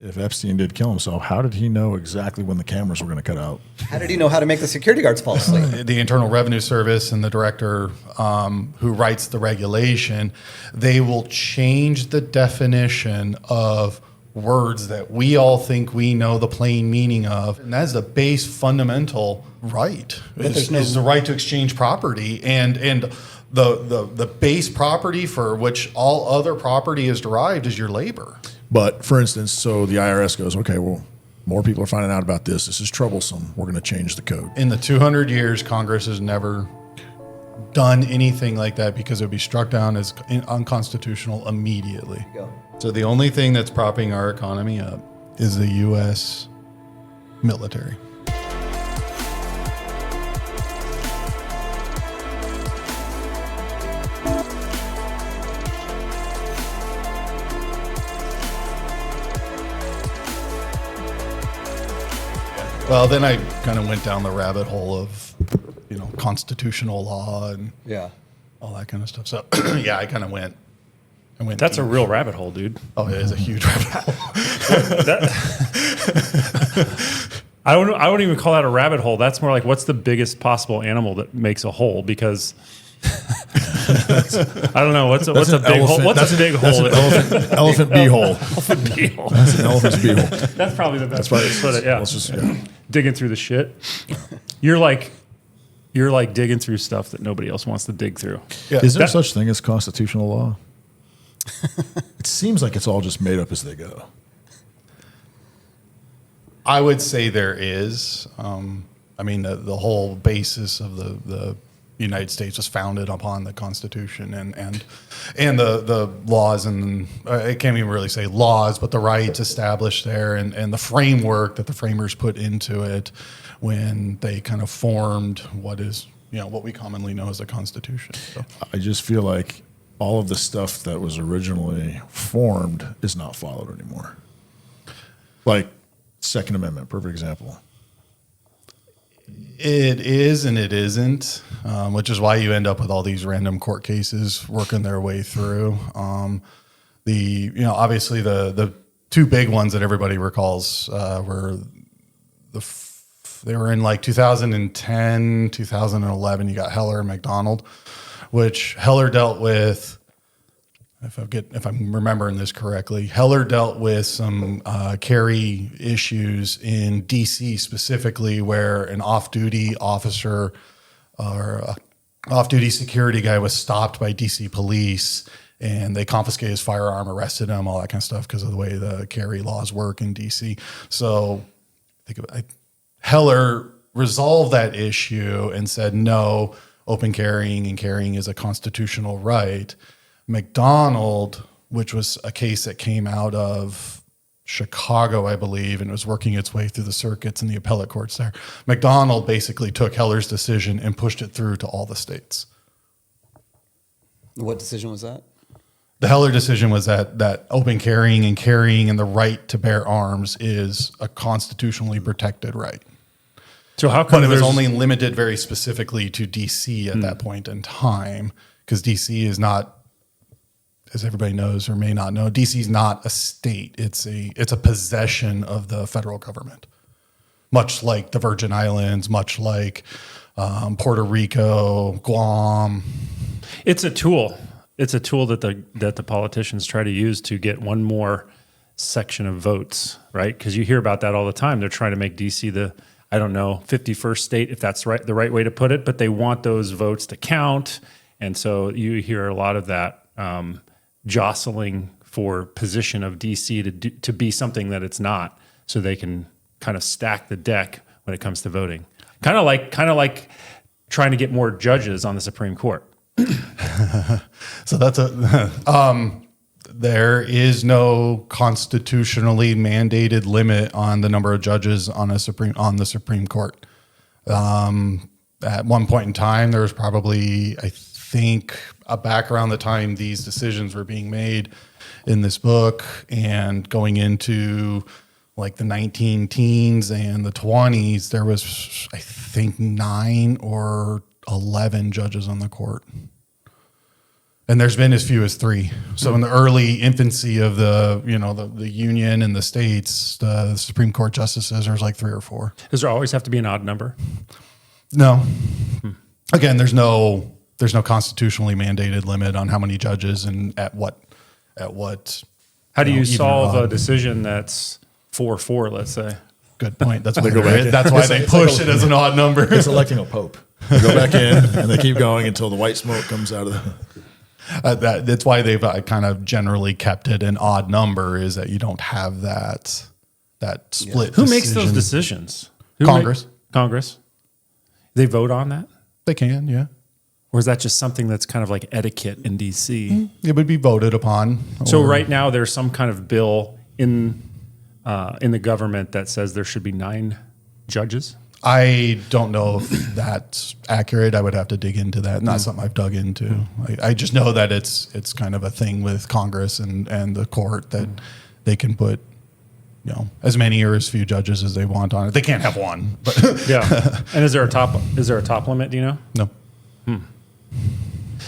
If Epstein did kill himself, how did he know exactly when the cameras were going to cut out? How did he know how to make the security guards fall asleep? The Internal Revenue Service and the director who writes the regulation, they will change the definition of words that we all think we know the plain meaning of. And that's the base fundamental right, is the right to exchange property. And the base property for which all other property is derived is your labor. But for instance, so the IRS goes, okay, well, more people are finding out about this. This is troublesome. We're going to change the code. In the 200 years, Congress has never done anything like that because it would be struck down as unconstitutional immediately. So the only thing that's propping our economy up is the U.S. military. Well, then I kind of went down the rabbit hole of, constitutional law and all that kind of stuff. So yeah, I kind of went. That's a real rabbit hole, dude. Oh, it is a huge rabbit hole. I wouldn't even call that a rabbit hole. That's more like, what's the biggest possible animal that makes a hole? Because I don't know. What's a big hole? What's a big hole? Elephant beehole. Elephant beehole. That's an elephant's beehole. That's probably the best way to put it. Yeah. Let's just, Digging through the shit. You're like digging through stuff that nobody else wants to dig through. Yeah. Is there such thing as constitutional law? It seems like it's all just made up as they go. I would say there is. The whole basis of the United States was founded upon the Constitution and the laws, and I can't even really say laws, but the rights established there and the framework that the framers put into it when they kind of formed what is, what we commonly know as the Constitution. So. I just feel like all of the stuff that was originally formed is not followed anymore. Like Second Amendment, perfect example. It is and it isn't, which is why you end up with all these random court cases working their way through. Obviously the two big ones that everybody recalls were they were in like 2010, 2011. You got Heller and McDonald, which Heller dealt with. If I'm remembering this correctly, Heller dealt with some carry issues in D.C. specifically, where an off-duty officer or a off-duty security guy was stopped by D.C. police, and they confiscated his firearm, arrested him, all that kind of stuff because of the way the carry laws work in D.C. So Heller resolved that issue and said, no, open carrying and carrying is a constitutional right. McDonald, which was a case that came out of Chicago, I believe, and was working its way through the circuits and the appellate courts there. McDonald basically took Heller's decision and pushed it through to all the states. What decision was that? The Heller decision was that open carrying and the right to bear arms is a constitutionally protected right. So how come it was only limited very specifically to D.C. at that point in time, because D.C. is not, as everybody knows or may not know, D.C. is not a state. It's a possession of the federal government, much like the Virgin Islands, much like Puerto Rico, Guam. It's a tool. It's a tool that the politicians try to use to get one more section of votes, right? Because you hear about that all the time. They're trying to make D.C. the, 51st state, if that's the right way to put it, but they want those votes to count. And so you hear a lot of that jostling for position of D.C. to be something that it's not, so they can kind of stack the deck when it comes to voting. Kind of like trying to get more judges on the Supreme Court. So that's there is no constitutionally mandated limit on the number of judges on the Supreme Court. At one point in time, there was probably, I think, back around the time these decisions were being made in this book and going into like the 19-teens and the 20s, there was, I think, 9 or 11 judges on the court. And there's been as few as 3. So in the early infancy of the union and the states, the Supreme Court justices, there's like 3 or 4. Does there always have to be an odd number? No. Again, there's no constitutionally mandated limit on how many judges and at what. How do you even solve odd. a decision that's 4-4, let's say? Good point. That's why go back in. that's why they push it as an odd number. It's electing a pope. They go back in and they keep going until the white smoke comes out of the. That's why they've kind of generally kept it an odd number, is that you don't have that split. Who makes those decision. decisions? Congress. Congress. They vote on that? They can, yeah. Or is that just something that's kind of like etiquette in DC? It would be voted upon. So or- right now there's some kind of bill in the government that says there should be 9 judges. I don't know if that's accurate. I would have to dig into that. Not something I've dug into. I just know that it's kind of a thing with Congress and the court that they can put, as many or as few judges as they want on it. They can't have one, but Yeah. And is there a top limit, do you know? no.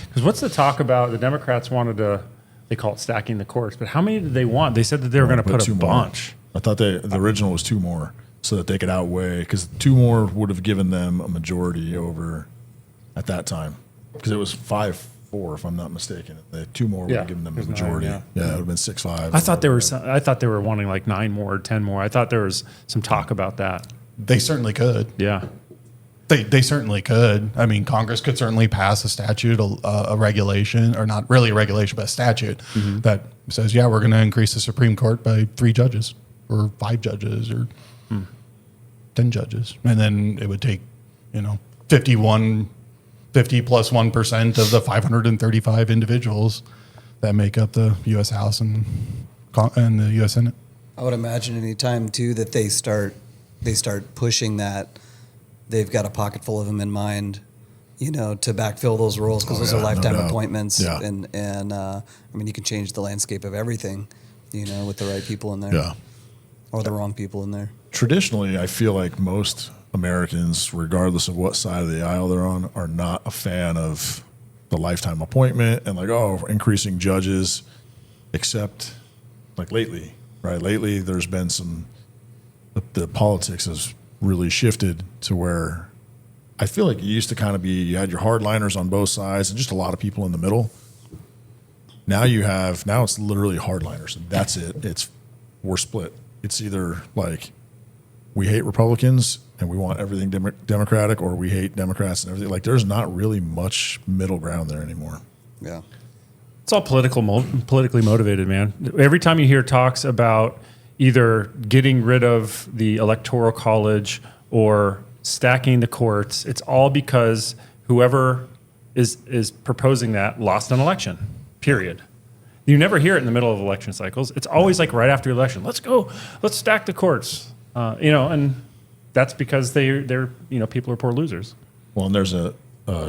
Because what's the talk about? The Democrats wanted to, they call it stacking the courts, but how many did they want? They said that they were going to put a 2 more. bunch. I thought the original was 2 more so that they could outweigh, because 2 more would have given them a majority over at that time, because it was 5-4 if I'm not mistaken. The 2 more would Yeah, have given them a there's 9, majority. yeah. Yeah, it would have been 6-5. I thought they were wanting like 9 more or 10 more. I thought there was some talk about that. They certainly could. Yeah. They certainly could. I mean, Congress could certainly pass a statute, a regulation, or not really a regulation, but a statute that says, we're going to increase the Supreme Court by 3 judges or 5 judges or 10 judges. And then it would take, 50 plus 1% of the 535 individuals that make up the U.S. House and the U.S. Senate. I would imagine any time too that they start pushing that, they've got a pocket full of them in mind, to backfill those roles, because those are no lifetime doubt. appointments. Yeah. And I mean, you can change the landscape of everything, with the right people in there. Yeah. Or the wrong people in there. Traditionally, I feel like most Americans, regardless of what side of the aisle they're on, are not a fan of the lifetime appointment and increasing judges, except like lately, right? Lately, there's been the politics has really shifted to where I feel like it used to kind of be, you had your hardliners on both sides and just a lot of people in the middle. Now it's literally hardliners. And that's it. We're split. It's either like we hate Republicans and we want everything Democratic, or we hate Democrats and everything. Like, there's not really much middle ground there anymore. Yeah. It's all politically motivated, man. Every time you hear talks about either getting rid of the Electoral College or stacking the courts, it's all because whoever is proposing that lost an election, period. You never hear it in the middle of election cycles. It's always like right after the election. Let's stack the courts, and that's because they're people are poor losers. Well, and there's a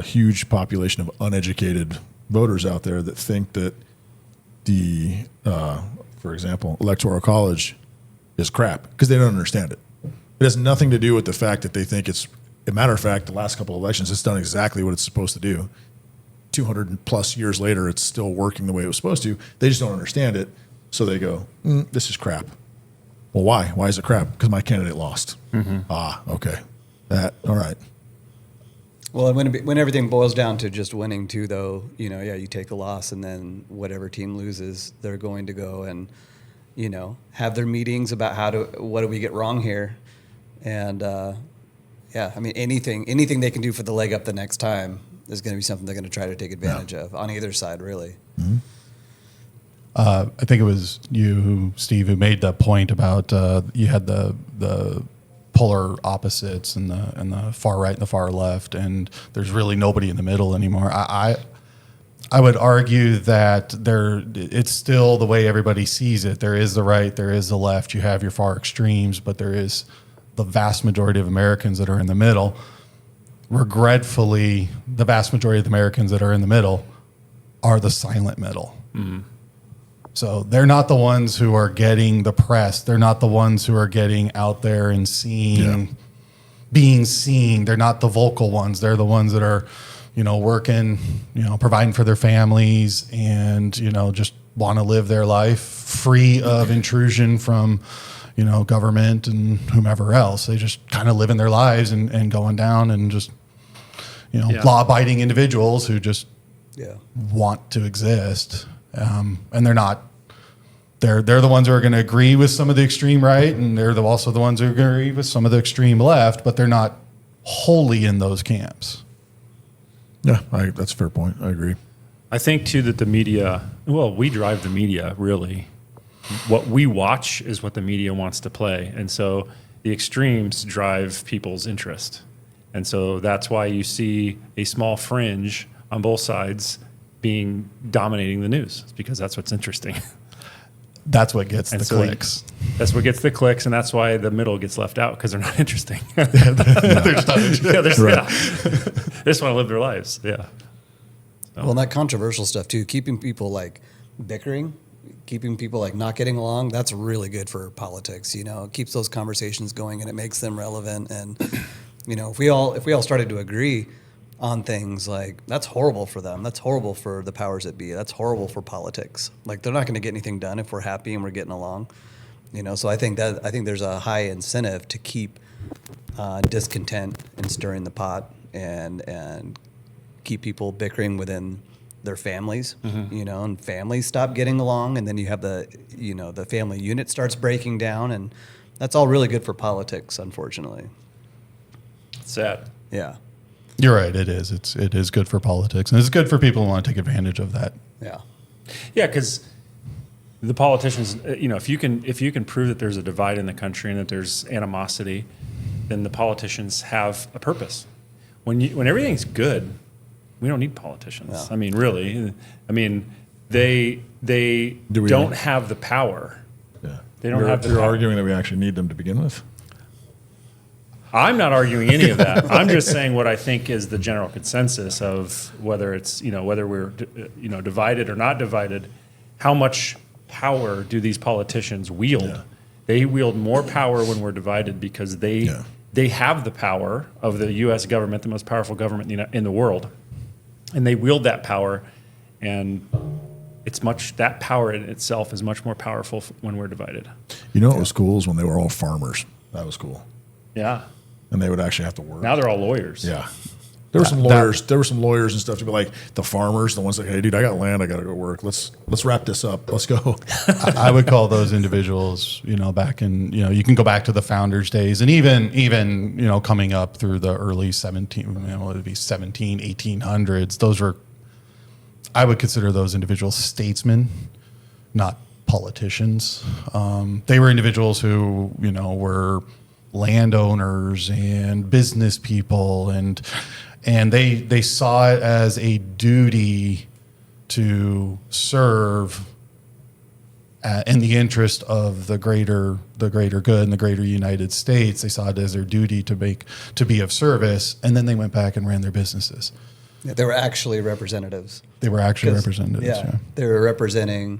huge population of uneducated voters out there that think that for example, Electoral College is crap because they don't understand it. It has nothing to do with the fact that they think it's, a matter of fact, the last couple of elections, it's done exactly what it's supposed to do. 200 plus years later, it's still working the way it was supposed to. They just don't understand it. So they go, this is crap. Well, why? Why is it crap? Because my candidate lost. Okay. All right. Well, and when everything boils down to just winning too, though, you take a loss, and then whatever team loses, they're going to go and, have their meetings about what do we get wrong here, and I mean anything they can do for the leg up the next time is going to be something they're going to try to take advantage of on either side, really. Mm-hmm. I think it was you, Steve, who made the point about you had the polar opposites and the far right and the far left, and there's really nobody in the middle anymore. I would argue that it's still the way everybody sees it. There is the right, there is the left. You have your far extremes, but there is the vast majority of Americans that are in the middle. Regretfully, the vast majority of the Americans that are in the middle are the silent middle. Mm-hmm. So they're not the ones who are getting the press. They're not the ones who are getting out there and being seen. They're not the vocal ones. They're the ones that are working, providing for their families, and just want to live their life free of intrusion from government and whomever else. They just kind of living their lives and going down, and just law-abiding individuals who just want to exist, and they're not. They're the ones who are going to agree with some of the extreme right, and they're also the ones who are going to agree with some of the extreme left, but they're not wholly in those camps. Yeah, that's a fair point. I agree. I think too that the media, we drive the media really. What we watch is what the media wants to play. And so the extremes drive people's interest. And so that's why you see a small fringe on both sides dominating the news. It's because that's what's interesting. That's what gets the clicks. That's what gets the clicks, and that's why the middle gets left out, because they're not interesting. They're just not interesting. They just want to live their lives. Yeah. Well, and that controversial stuff too, keeping people like bickering, keeping people like not getting along, that's really good for politics. It keeps those conversations going, and it makes them relevant. And if we all started to agree on things, like, that's horrible for them. That's horrible for the powers that be. That's horrible for politics. Like, they're not going to get anything done if we're happy and we're getting along. So I think there's a high incentive to keep discontent and stirring the pot and keep people bickering within their families. And families stop getting along, and then you have the family unit starts breaking down, and that's all really good for politics, unfortunately. It's sad. Yeah. You're right. It is. It is good for politics, and it's good for people who want to take advantage of that. Yeah. Yeah, because the politicians, if you can prove that there's a divide in the country and that there's animosity, then the politicians have a purpose. When everything's good, we don't need politicians. Yeah. I mean, really. I mean, they don't have the power. Yeah. They don't have the You're power. arguing that we actually need them to begin with? I'm not arguing any of that. I'm just saying what I think is the general consensus of whether it's, whether we're, divided or not divided. How much power do these politicians wield? Yeah. They wield more power when we're divided because they have the power of the U.S. government, the most powerful government in the world, and they wield that power, and that power in itself is much more powerful when we're divided. What was cool is when they were all farmers. That was cool. Yeah. And they would actually have to work. Now they're all lawyers. Yeah. There were some lawyers. There were some lawyers and stuff to be like the farmers, the ones that, hey, dude, I got land, I got to go work. Let's wrap this up. Let's go. I would call those individuals, back in, you can go back to the founders' days, and even coming up through the early 1800s. Those were, I would consider those individuals statesmen, not politicians. They were individuals who, were landowners and business people, and they saw it as a duty to serve in the interest of the greater good and the greater United States. They saw it as their duty to be of service, and then they went back and ran their businesses. Yeah, they were actually representatives. They were actually representatives. Yeah, they were representing,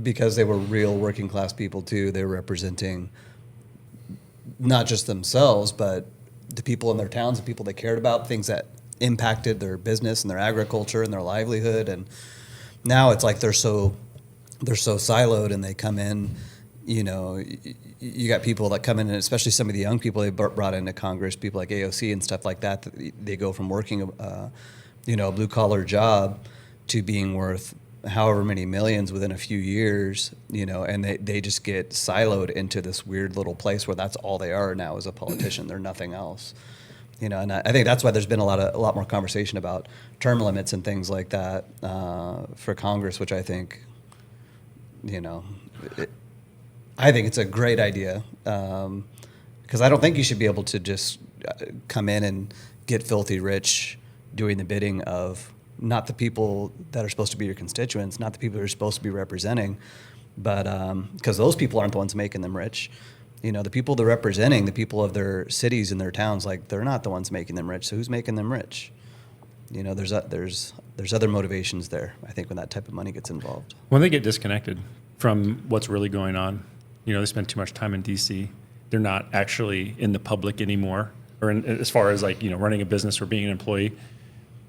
because they were real working class people too. They were representing not just themselves, but the people in their towns, the people they cared about, things that impacted their business and their agriculture and their livelihood. And now it's like they're so siloed, and they come in, you got people that come in, and especially some of the young people they brought into Congress, people like AOC and stuff like that, they go from working a blue collar job to being worth however many millions within a few years, and they just get siloed into this weird little place where that's all they are now as a politician. They're nothing else, and I think that's why there's been a lot more conversation about term limits and things like that for Congress, which I think, I think it's a great idea, because I don't think you should be able to just come in and get filthy rich doing the bidding of not the people that are supposed to be your constituents, not the people you're supposed to be representing, but because those people aren't the ones making them rich. The people they're representing, the people of their cities and their towns, like, they're not the ones making them rich. So who's making them rich? There's other motivations there, I think, when that type of money gets involved. When they get disconnected from what's really going on, they spend too much time in D.C. They're not actually in the public anymore, or as far as running a business or being an employee.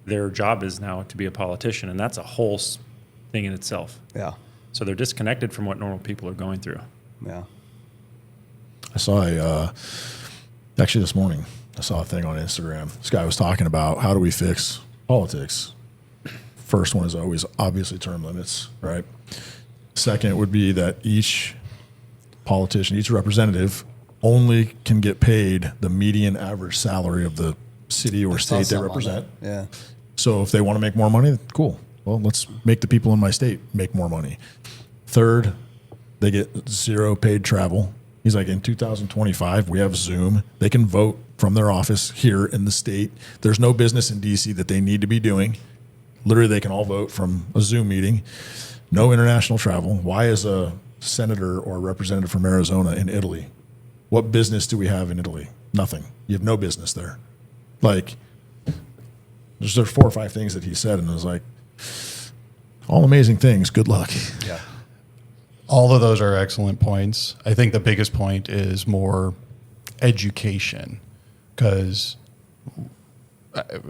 their job is now to be a politician, and that's a whole thing in itself. Yeah. So they're disconnected from what normal people are going through. Yeah. I saw actually this morning, I saw a thing on Instagram. This guy was talking about how do we fix politics. First one is always obviously term limits, right? Second would be that each politician, each representative only can get paid the median average salary of the city or state they represent. Yeah. So if they want to make more money, cool. Well, let's make the people in my state make more money. Third, they get zero paid travel. He's like, in 2025, we have Zoom. They can vote from their office here in the state. There's no business in DC that they need to be doing. Literally, they can all vote from a Zoom meeting. No international travel. Why is a senator or a representative from Arizona in Italy? What business do we have in Italy? Nothing. You have no business there. Like, there's 4 or 5 things that he said, and it was like, all amazing things. Good luck. Yeah. All of those are excellent points. I think the biggest point is more education, because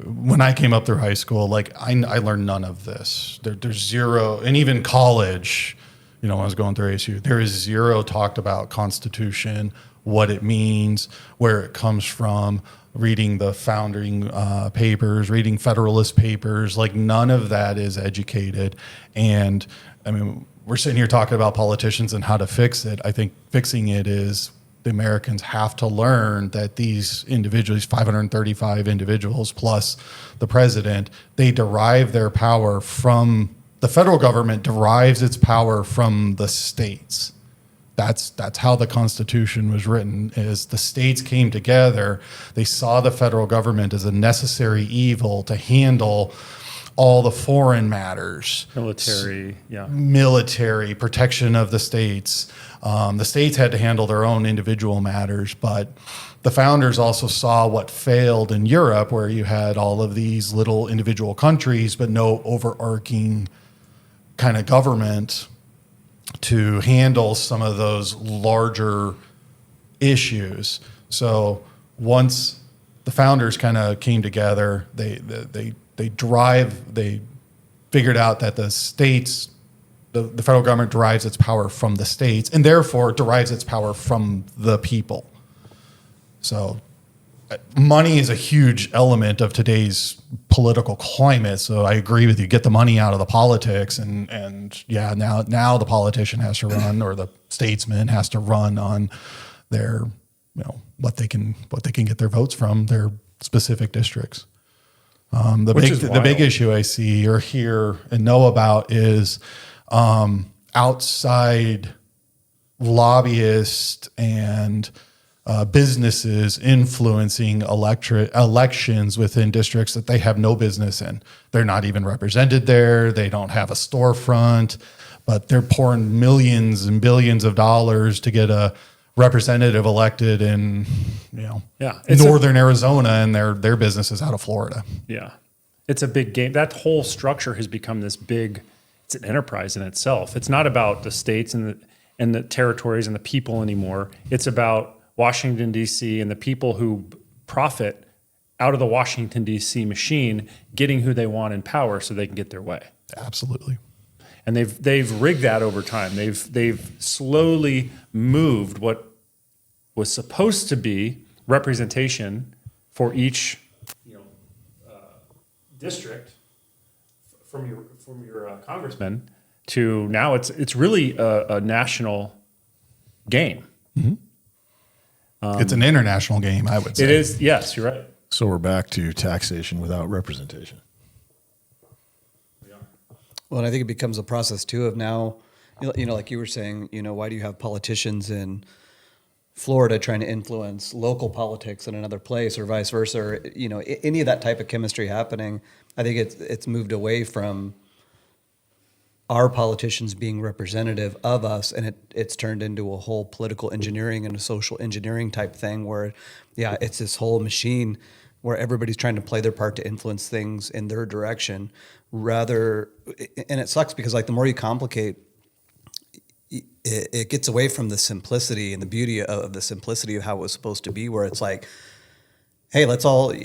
when I came up through high school, like I learned none of this. There's zero, and even college, when I was going through ASU, there is zero talked about Constitution, what it means, where it comes from, reading the founding papers, reading Federalist papers. Like none of that is educated. And I mean, we're sitting here talking about politicians and how to fix it. I think fixing it is the Americans have to learn that these individuals, 535 individuals plus the president, they derive their power from the federal government, derives its power from the states. That's how the Constitution was written, is the states came together. They saw the federal government as a necessary evil to handle all the foreign matters. Military, protection of the states. The states had to handle their own individual matters, but the founders also saw what failed in Europe, where you had all of these little individual countries, but no overarching kind of government to handle some of those larger issues. So once the founders kind of came together, they figured out that the states, the federal government derives its power from the states, and therefore derives its power from the people. So money is a huge element of today's political climate. So I agree with you. Get the money out of the politics, and yeah, now the politician has to run, or the statesman has to run on their, what they can get their votes from, their specific districts. The big issue I see or hear and know about is outside lobbyists and businesses influencing elections within districts that they have no business in. They're not even represented there. They don't have a storefront, but they're pouring millions and billions of dollars to get a representative elected in, northern Arizona, and their business is out of Florida. Yeah. It's a big game. That whole structure has become this big, it's an enterprise in itself. It's not about the states and the territories and the people anymore. It's about Washington, D.C., and the people who profit out of the Washington, D.C. machine, getting who they want in power so they can get their way. Absolutely. And they've rigged that over time. They've slowly moved what was supposed to be representation for each district from your congressman to now it's really a national game. Mm-hmm. It's an international game, I would say. It is. Yes, you're right. So we're back to taxation without representation. Well, and I think it becomes a process too of now, like you were saying, why do you have politicians in Florida trying to influence local politics in another place, or vice versa, or, any of that type of chemistry happening? I think it's moved away from our politicians being representative of us, and it's turned into a whole political engineering and a social engineering type thing where, it's this whole machine where everybody's trying to play their part to influence things in their direction rather. And it sucks because the more you complicate, it gets away from the simplicity and the beauty of the simplicity of how it was supposed to be, where it's like, hey,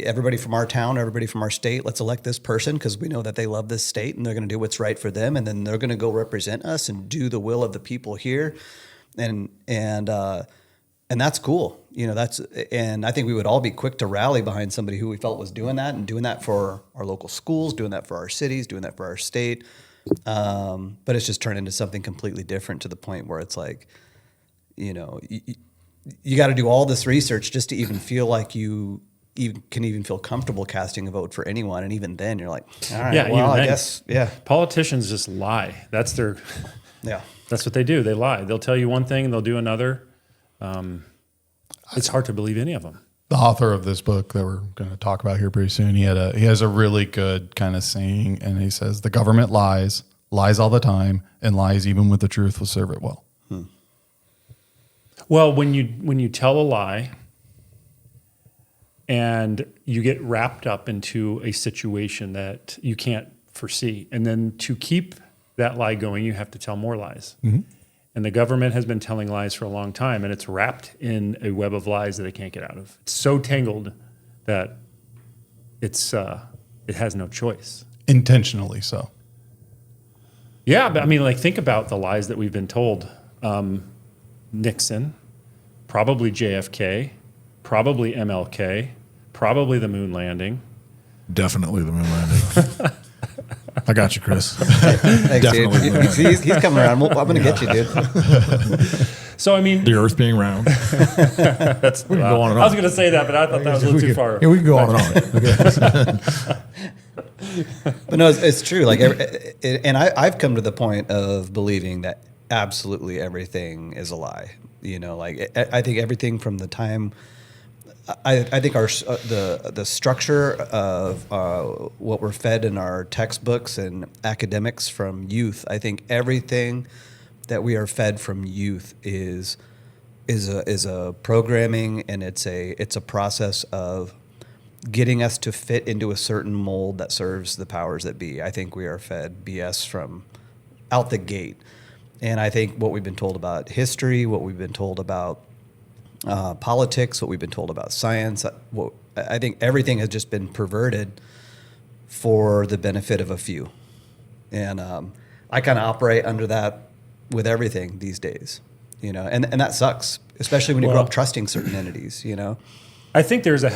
everybody from our town, everybody from our state, let's elect this person because we know that they love this state and they're going to do what's right for them, and then they're going to go represent us and do the will of the people here, and that's cool. And I think we would all be quick to rally behind somebody who we felt was doing that and doing that for our local schools, doing that for our cities, doing that for our state. But it's just turned into something completely different to the point where it's like, you got to do all this research just to even feel like you can even feel comfortable casting a vote for anyone. And even then you're like, all right, Yeah, well, even I then, guess, yeah. Politicians just lie. That's that's what they do. They lie. They'll tell you one thing and they'll do another. It's hard to believe any of them. The author of this book that we're going to talk about here pretty soon, he has a really good kind of saying, and he says, the government lies all the time, and lies even with the truth will serve it well. Well, when you tell a lie and you get wrapped up into a situation that you can't foresee, and then to keep that lie going, you have to tell more lies. Mm-hmm. And the government has been telling lies for a long time, and it's wrapped in a web of lies that they can't get out of. It's so tangled that it has no choice. Intentionally so. Yeah, but I mean, like, think about the lies that we've been told. Nixon, probably JFK, probably MLK, probably the moon landing. Definitely the moon landing. I got you, Chris. Thanks, Definitely. dude. He's coming around. I'm going to get you, dude. So, I mean, The Earth being round. that's, We can go on and I was on. going to say that, but I thought that was a little too far. Yeah, we can go on and on. Okay. But no, it's true. Like, and I've come to the point of believing that absolutely everything is a lie. Like I think everything from the time. I think the structure of what we're fed in our textbooks and academics from youth. I think everything that we are fed from youth is a programming, and it's a process of getting us to fit into a certain mold that serves the powers that be. I think we are fed BS from out the gate, and I think what we've been told about history, what we've been told about politics, what we've been told about science, I think everything has just been perverted for the benefit of a few, and I kind of operate under that with everything these days, and that sucks, especially when you grow up trusting certain entities, I think there's a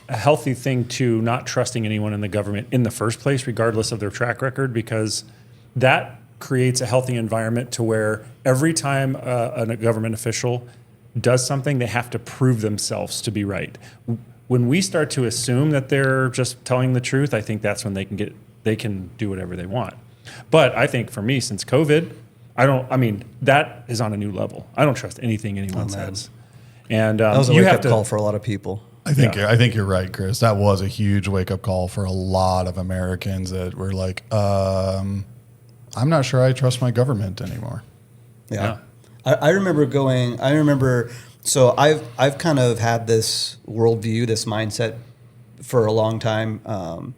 healthy thing to not trusting anyone in the government in the first place, regardless of their track record, because that creates a healthy environment to where every time a government official does something, they have to prove themselves to be right. When we start to assume that they're just telling the truth, I think that's when they can do whatever they want. But I think for me, since COVID, that is on a new level. I don't trust anything anyone says. And that was a wake-up call for a lot of people. I think you're right, Chris. That was a huge wake-up call for a lot of Americans that were like, I'm not sure I trust my government anymore. Yeah. I remember so I've kind of had this worldview, this mindset for a long time,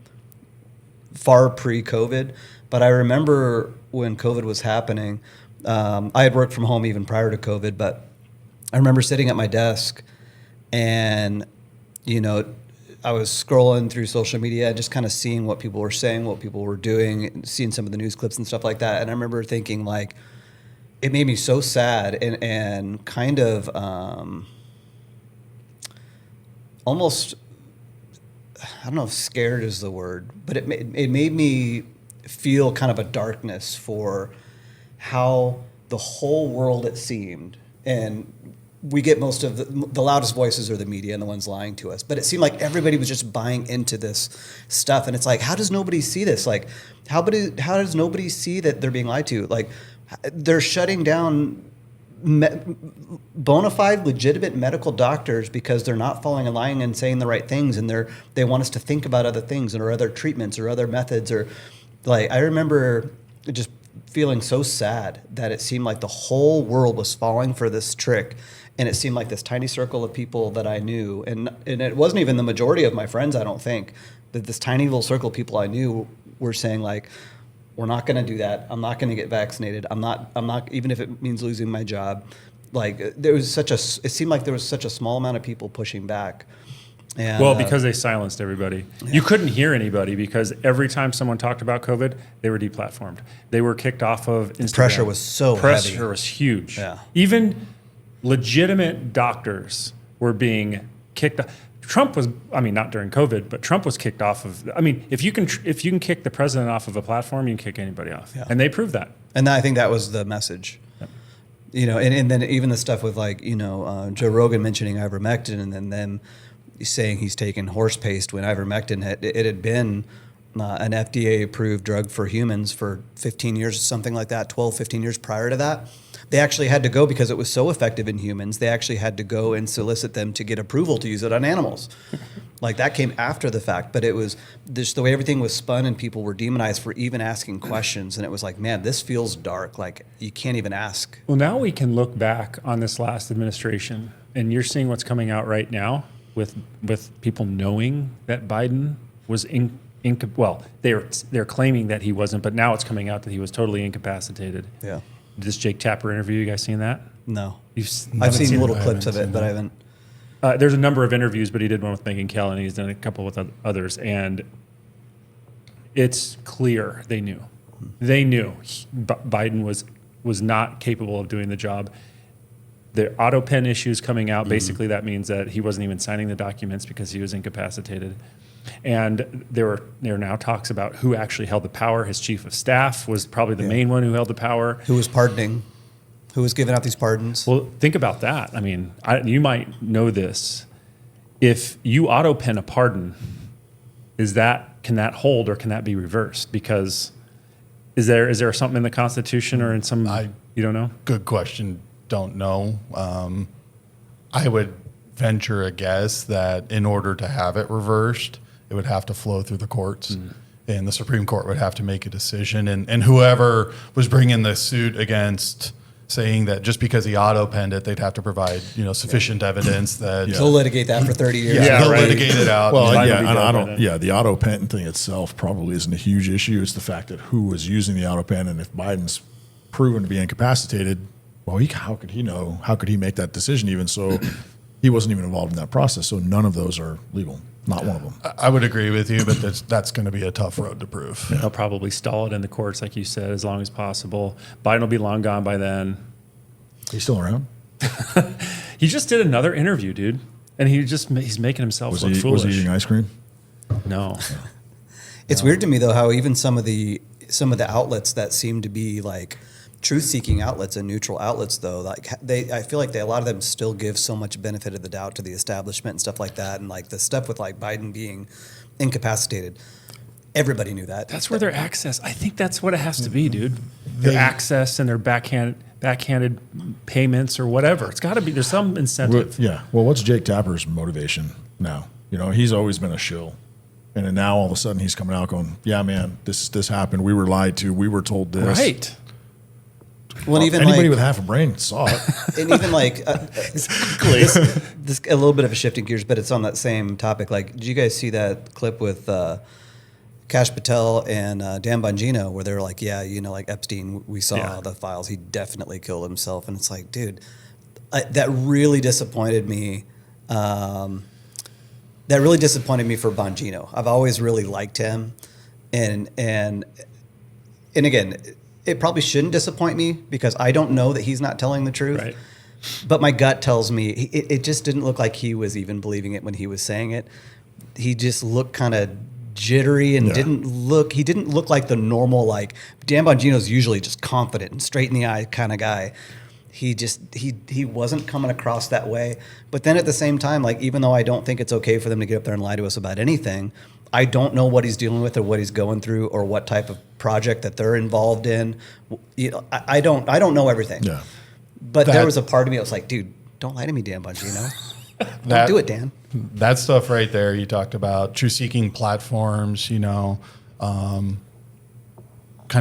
far pre-COVID. But I remember when COVID was happening, I had worked from home even prior to COVID, but I remember sitting at my desk and, I was scrolling through social media, just kind of seeing what people were saying, what people were doing, seeing some of the news clips and stuff like that. And I remember thinking, like, it made me so sad and kind of almost, I don't know if scared is the word, but it made me feel kind of a darkness for how the whole world, it seemed, and we get most of the loudest voices are the media and the ones lying to us. But it seemed like everybody was just buying into this stuff. And it's like, how does nobody see this? Like, how does nobody see that they're being lied to? Like, they're shutting down bona fide, legitimate medical doctors because they're not following and lying and saying the right things. And they want us to think about other things or other treatments or other methods. Or like, I remember just feeling so sad that it seemed like the whole world was falling for this trick. And it seemed like this tiny circle of people that I knew, and it wasn't even the majority of my friends, I don't think, that this tiny little circle of people I knew were saying, like, we're not going to do that. I'm not going to get vaccinated. I'm not, even if it means losing my job. Like, it seemed like there was such a small amount of people pushing back. And, Well, because they silenced everybody. You couldn't hear anybody because every time someone talked about COVID, they were deplatformed. They were kicked off of Instagram. pressure was so Pressure heavy. was huge. Yeah. Even legitimate doctors were being kicked off. Trump was, I mean, not during COVID, but Trump was kicked off of, I mean, if you can kick the president off of a platform, you can kick anybody off. Yeah. And they proved that. And I think that was the message. You know, and then even the stuff with like, you know, Joe Rogan mentioning ivermectin and then them saying he's taken horse paste when ivermectin it had been an FDA approved drug for humans for 15 years, something like that, 12, 15 years prior to that. They actually had to go because it was so effective in humans. They actually had to go and solicit them to get approval to use it on animals. Like that came after the fact, but it was just the way everything was spun and people were demonized for even asking questions. And it was like, man, this feels dark. Like you can't even ask. Well, now we can look back on this last administration and you're seeing what's coming out right now with people knowing that Biden was well, they're claiming that he wasn't, but now it's coming out that he was totally incapacitated. Yeah. This Jake Tapper interview, you guys seen that? No. I've I've seen little clips of it, but I haven't. There's a number of interviews, but he did one with Megyn Kelly and he's done a couple with others. And it's clear they knew. They knew Biden was not capable of doing the job. The auto pen issues coming out, basically that means that he wasn't even signing the documents because he was incapacitated. And there are now talks about who actually held the power. His chief of staff was probably the main one who held the power. Who was pardoning? Who was giving out these pardons? Well, think about that. I mean, you might know this. If you auto pen a pardon, can that hold or can that be reversed? Because is there something in the Constitution or in some you don't know? Good question. Don't know. I would venture a guess that in order to have it reversed, it would have to flow through the courts. And the Supreme Court would have to make a decision. And whoever was bringing the suit against saying that just because he auto-penned it, they'd have to provide sufficient evidence that They'll litigate that for 30 years. they'll right. litigate it out. Well, Mine yeah, would be and I done by don't. then. Yeah, the auto pen thing itself probably isn't a huge issue. It's the fact that who was using the auto pen, and if Biden's proven to be incapacitated, well, how could he know? How could he make that decision? Even so, he wasn't even involved in that process. So none of those are legal. Not one of them. I would agree with you, but that's going to be a tough road to prove. They'll probably stall it in the courts, like you said, as long as possible. Biden will be long gone by then. He's still around. He just did another interview, dude, and he's making himself look foolish. Was he eating ice cream? No. It's weird to me though how even some of the outlets that seem to be like truth-seeking outlets and neutral outlets though, like I feel like a lot of them still give so much benefit of the doubt to the establishment and stuff like that, and like the stuff with like Biden being incapacitated. Everybody knew that. That's where their access. I think that's what it has to be, dude. Their access and their backhanded payments or whatever. It's got to be. There's some incentive. Well, what's Jake Tapper's motivation now? He's always been a shill. And then now all of a sudden he's coming out going, yeah, man, this happened. We were lied to. We were told this. Right. Well, even anybody like, with half a brain saw it. and even like this a little bit of a shifting gears, but it's on that same topic. Like, did you guys see that clip with Kash Patel and Dan Bongino where they were like, yeah, like Epstein, we saw the files. He definitely killed himself. And it's like, dude, that really disappointed me. That really disappointed me for Bongino. I've always really liked him. And again, it probably shouldn't disappoint me because I don't know that he's not telling the truth. Right. But my gut tells me it just didn't look like he was even believing it when he was saying it. He just looked kind of jittery and didn't look like the normal, like Dan Bongino's usually just confident and straight in the eye kind of guy. He wasn't coming across that way. But then at the same time, like even though I don't think it's okay for them to get up there and lie to us about anything, I don't know what he's dealing with or what he's going through or what type of project that they're involved in. I don't know everything. Yeah. But there was a part of me that was like, dude, don't lie to me, Dan Bongino. Don't do it, Dan. That stuff right there, you talked about truth-seeking platforms, kind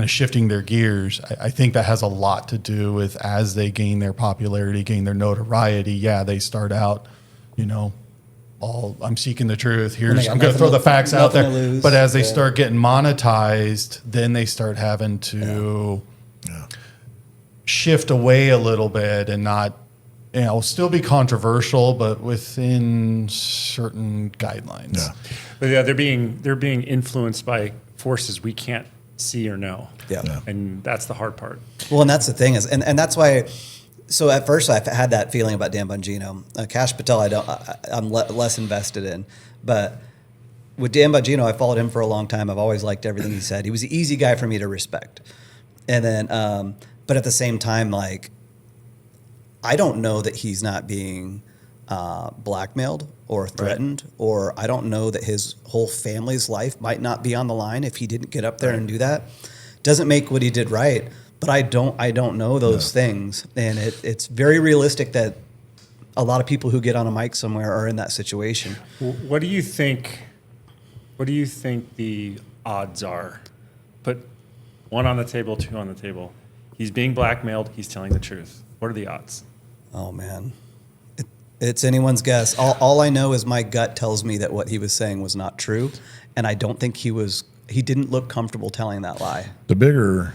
of shifting their gears. I think that has a lot to do with as they gain their popularity, gain their notoriety. Yeah, they start out, I'm seeking the truth. I'm going to throw the facts out there. But as they start getting monetized, then they start having to shift away a little bit and not it'll still be controversial, but within certain guidelines. Yeah. But yeah, they're being influenced by forces we can't see or know. Yeah. And that's the hard part. Well, and that's the thing is, and that's why. So at first, I had that feeling about Dan Bongino. Cash Patel, I'm less invested in, but with Dan Bongino, I followed him for a long time. I've always liked everything he said. He was an easy guy for me to respect, and then, but at the same time, like, I don't know that he's not being blackmailed or threatened, or I don't know that his whole family's life might not be on the line if he didn't get up there and do that. Doesn't make what he did right, but I don't know those things, and it's very realistic that a lot of people who get on a mic somewhere are in that situation. What do you think? What do you think the odds are? Put one on the table, two on the table. He's being blackmailed. He's telling the truth. What are the odds? Oh man, it's anyone's guess. All I know is my gut tells me that what he was saying was not true, and I don't think he didn't look comfortable telling that lie. The bigger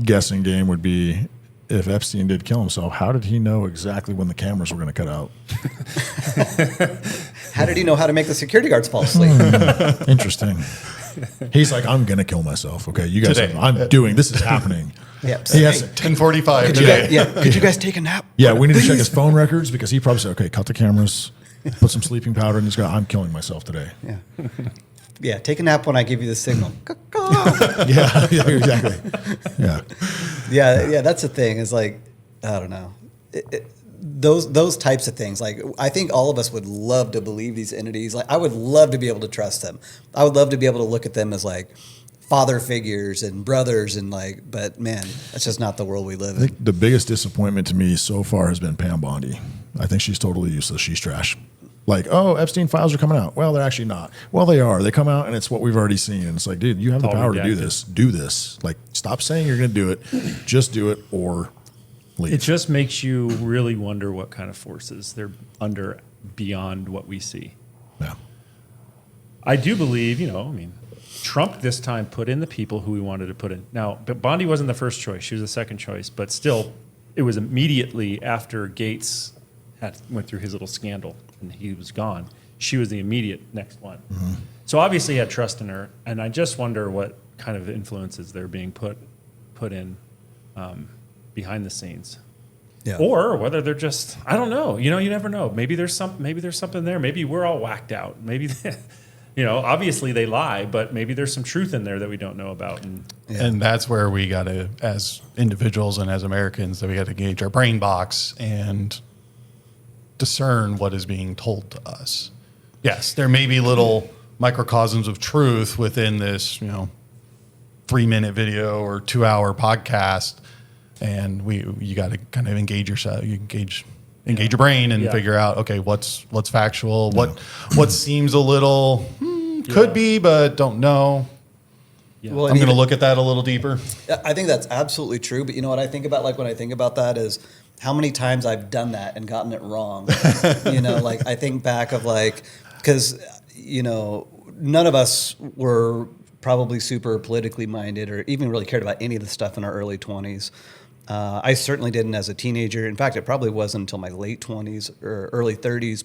guessing game would be if Epstein did kill himself, how did he know exactly when the cameras were going to cut out? How did he know how to make the security guards fall asleep? Interesting. He's like, I'm going to kill myself. Okay, you guys, this is happening. Yeah. He has, 10:45 today. Could you guys take a nap? yeah, we need to check his phone records because he probably said, okay, cut the cameras, put some sleeping powder in his guy. I'm killing myself today. Yeah. Yeah, take a nap when I give you the signal. Yeah, exactly. Yeah. Yeah, that's the thing. Is like, I don't know. Those types of things. Like, I think all of us would love to believe these entities. Like, I would love to be able to trust them. I would love to be able to look at them as like father figures and brothers and like. But man, that's just not the world we live I in. think the biggest disappointment to me so far has been Pam Bondi. I think she's totally useless. She's trash. Like, oh, Epstein files are coming out. Well, they're actually not. Well, they are. They come out, and it's what we've already seen. And it's like, dude, you have the power to do this. Do this. Like, stop saying you're going to do it. Just do it or leave. It just makes you really wonder what kind of forces they're under beyond what we see. Yeah. I do believe, Trump this time put in the people who we wanted to put in. Now, but Bondi wasn't the first choice. She was the second choice. But still, it was immediately after Gates went through his little scandal and he was gone. She was the immediate next one. Mm-hmm. So obviously he had trust in her. And I just wonder what kind of influences they're being put in behind the scenes. Yeah. Or whether they're just, I don't know. You never know. Maybe there's something there. Maybe we're all whacked out. Maybe, obviously they lie, but maybe there's some truth in there that we don't know about. And that's where we got to, as individuals and as Americans, that we got to gauge our brain box and discern what is being told to us. Yes, there may be little microcosms of truth within this, 3-minute video or 2-hour podcast, and you got to kind of engage yourself. You engage your brain and figure out, okay, what's factual, what seems a little could be, but don't know. Yeah. Well, I'm going to look at that a little deeper. I think that's absolutely true. But you know what I think about? Like, when I think about that is how many times I've done that and gotten it wrong. Like, I think back of like, because, none of us were probably super politically minded or even really cared about any of the stuff in our early 20s. I certainly didn't as a teenager. In fact, it probably wasn't until my late 20s or early 30s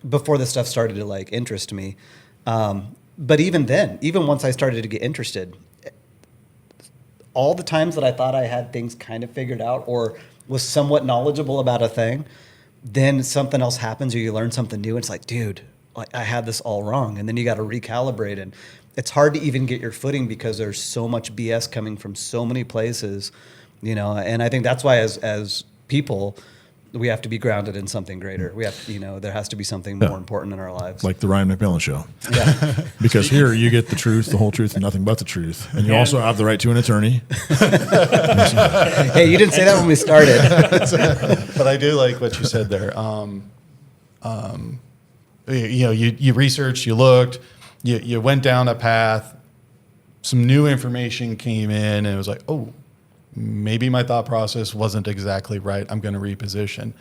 before this stuff started to like interest me. But even then, even once I started to get interested, all the times that I thought I had things kind of figured out or was somewhat knowledgeable about a thing, then something else happens or you learn something new. And it's like, dude, like I had this all wrong. And then you got to recalibrate. And it's hard to even get your footing because there's so much BS coming from so many places, and I think that's why as people, we have to be grounded in something greater. We have, there has to be something more important in our lives. Like the Ryan McMillan show. Yeah. Because here you get the truth, the whole truth, and nothing but the truth. And you also have the right to an attorney. Hey, you didn't say that when we started. But I do like what you said there. You researched, you looked, you went down a path, some new information came in, and it was like, oh, maybe my thought process wasn't exactly right. I'm going to reposition.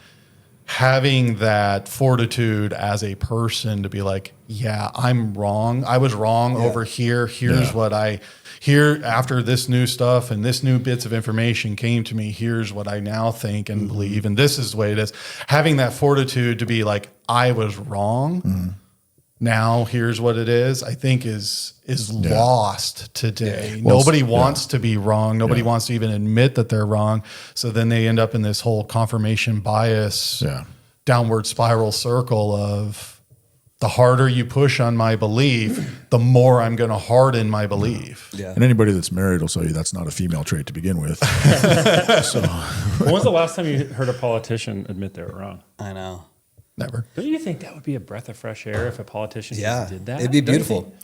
having that fortitude as a person to be like, yeah, I'm wrong. I was wrong over here. Here's what here after this new stuff and this new bits of information came to me. Here's what I now think and believe. And this is the way it is. Having that fortitude to be like, I was wrong. Now here's what it is, I think is lost today. Yeah. Well, nobody wants to be wrong. Nobody wants to even admit that they're wrong. So then they end up in this whole confirmation bias, downward spiral circle of the harder you push on my belief, the more I'm going to harden my belief. Yeah. And anybody that's married will tell you that's not a female trait to begin with. So, When was the last time you heard a politician admit they were wrong? I know. Never. Don't you think that would be a breath of fresh air if a politician just did that? It'd be Don't you beautiful. think?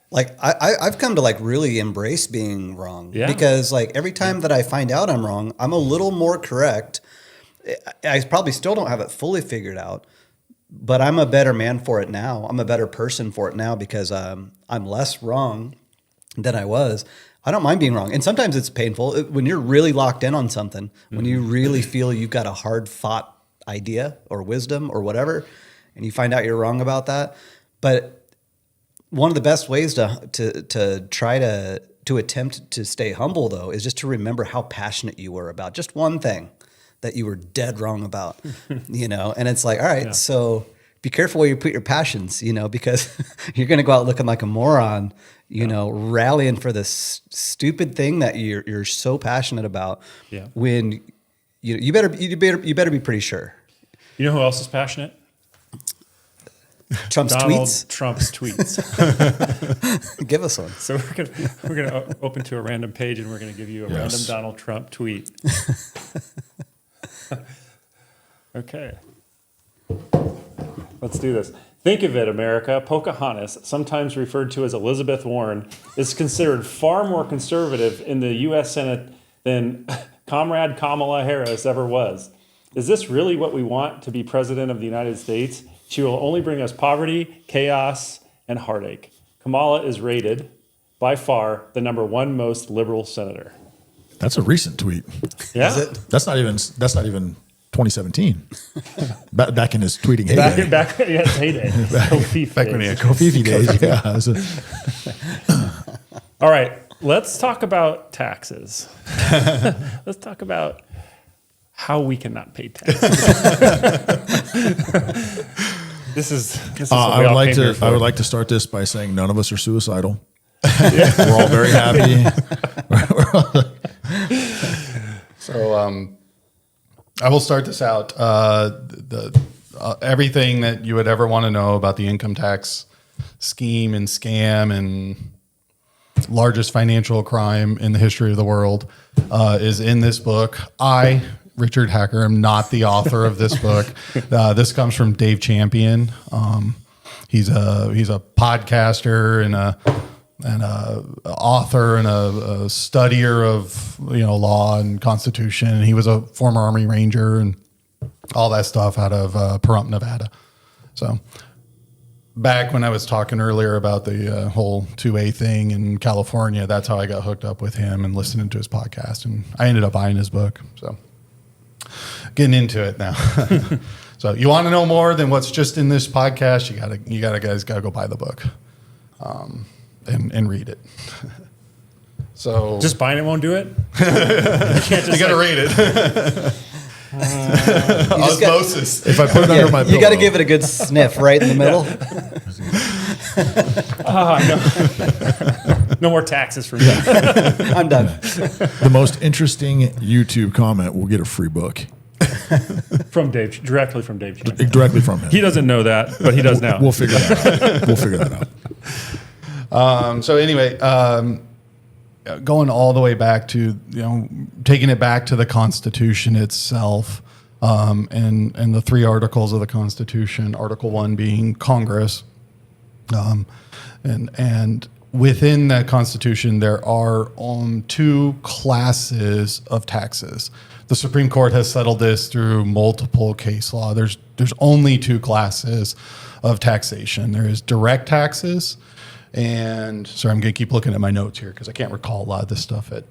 Like I've come to like really embrace being wrong because like every time that I find out I'm wrong, I'm a little more correct. I probably still don't have it fully figured out, but I'm a better man for it now. I'm a better person for it now because I'm less wrong than I was. I don't mind being wrong. And sometimes it's painful when you're really locked in on something, when you really feel you've got a hard fought idea or wisdom or whatever, and you find out you're wrong about that. But one of the best ways to try to attempt to stay humble though is just to remember how passionate you were about just one thing that you were dead wrong about, and it's like, all right, so be careful where you put your passions, because you're going to go out looking like a moron, rallying for this stupid thing that you're so passionate about. Yeah. When you better be pretty sure. You know who else is passionate? Trump's Donald tweets. Trump's tweets. Give us one. So we're gonna open to a random page and we're gonna give you a random Donald Trump tweet. Okay. Let's do this. Think of it, America. Pocahontas, sometimes referred to as Elizabeth Warren, is considered far more conservative in the U.S. Senate than Comrade Kamala Harris ever was. Is this really what we want to be president of the United States? She will only bring us poverty, chaos, and heartache. Kamala is rated by far the number 1 most liberal senator. that's a recent tweet. Yeah. Is it? That's not even 2017. Back in his tweeting heyday. Back yes, heyday. Back when he had Kofifi days. Yeah. All right, let's talk about taxes. Let's talk about how we cannot pay taxes. This is what I we all came here for. I would like to start this by saying none of us are suicidal. We're all very happy. So I will start this out. Everything that you would ever want to know about the income tax scheme and scam and largest financial crime in the history of the world is in this book. Richard Hacker, am not the author of this book. This comes from Dave Champion. He's a podcaster and a author and a studier of law and Constitution. And he was a former Army Ranger and all that stuff out of Pahrump, Nevada. So back when I was talking earlier about the whole 2A thing in California, that's how I got hooked up with him and listening to his podcast. And I ended up buying his book. So getting into it now. So you want to know more than what's just in this podcast, you gotta go buy the book and read it. So Just buying it won't do it? you gotta read it. Osmosis. If I put it under my pillow. You got to give it a good sniff right in the middle. No more taxes for me. I'm done. The most interesting YouTube comment will get a free book. Directly from Dave Champion. Directly from him. He doesn't know that, but he does now. We'll figure that out. So anyway, going all the way back to, taking it back to the Constitution itself, and the 3 articles of the Constitution, Article 1 being Congress, and within that Constitution, there are 2 classes of taxes. The Supreme Court has settled this through multiple case law. There's only 2 classes of taxation. There is direct taxes, and sorry, I'm going to keep looking at my notes here because I can't recall a lot of this stuff at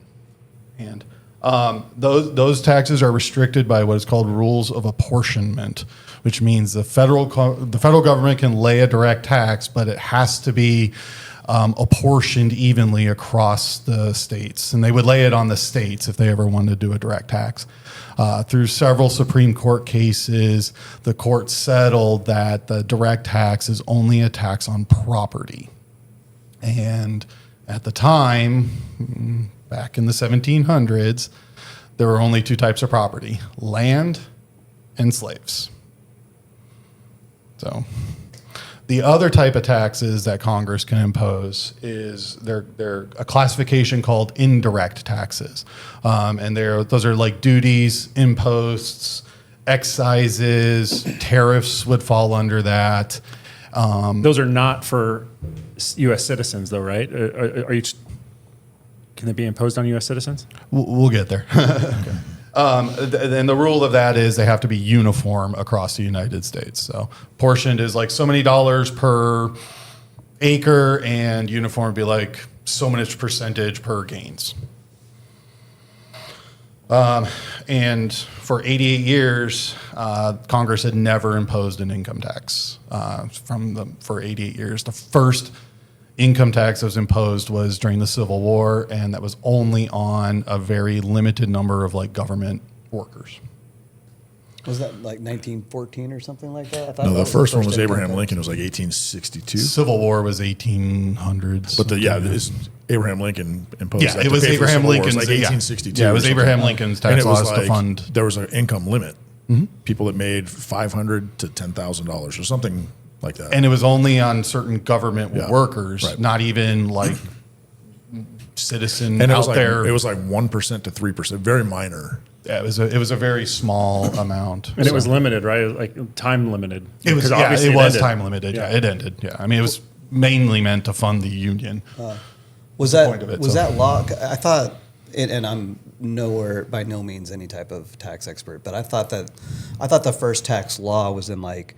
hand. Those taxes are restricted by what is called rules of apportionment, which means the federal government can lay a direct tax, but it has to be apportioned evenly across the states. And they would lay it on the states if they ever wanted to do a direct tax. Through several Supreme Court cases, the court settled that the direct tax is only a tax on property. And at the time, back in the 1700s, there were only two types of property: land and slaves. So the other type of taxes that Congress can impose is they're a classification called indirect taxes. And those are like duties, imposts, excises, tariffs would fall under that. Those are not for U.S. citizens, though, right? Are you? Can they be imposed on U.S. citizens? We'll get there. And the rule of that is they have to be uniform across the United States. So portioned is like so many dollars per acre, and uniform would be like so much percentage per gains. And for 88 years, Congress had never imposed an income tax for 88 years. The first income tax that was imposed was during the Civil War, and that was only on a very limited number of like government workers. Was that like 1914 or something like that? I thought No, that the first one was income Abraham tax. Lincoln. It was like 1862. Civil War was 1800s. But Abraham Lincoln imposed Yeah, that it to was pay for Abraham Civil War. It Lincoln's. was like 1862. Yeah, it was or something. Abraham Lincol's And tax it was laws to fund. There was an income limit. People that made $500 to $10,000 or something like that. And it was only on certain government Yeah, workers, right. not even like citizen And it out was like there. it was like 1% to 3%, very minor. Yeah, it was a very small amount. And it was limited, right? Like time limited. It was 'Cause yeah, obviously it was ended. time limited. Yeah, it ended. Yeah, I mean it was mainly meant to fund the union. Was the that point of it, was so. that law? I thought, and I'm by no means any type of tax expert, but I thought the first tax law was in like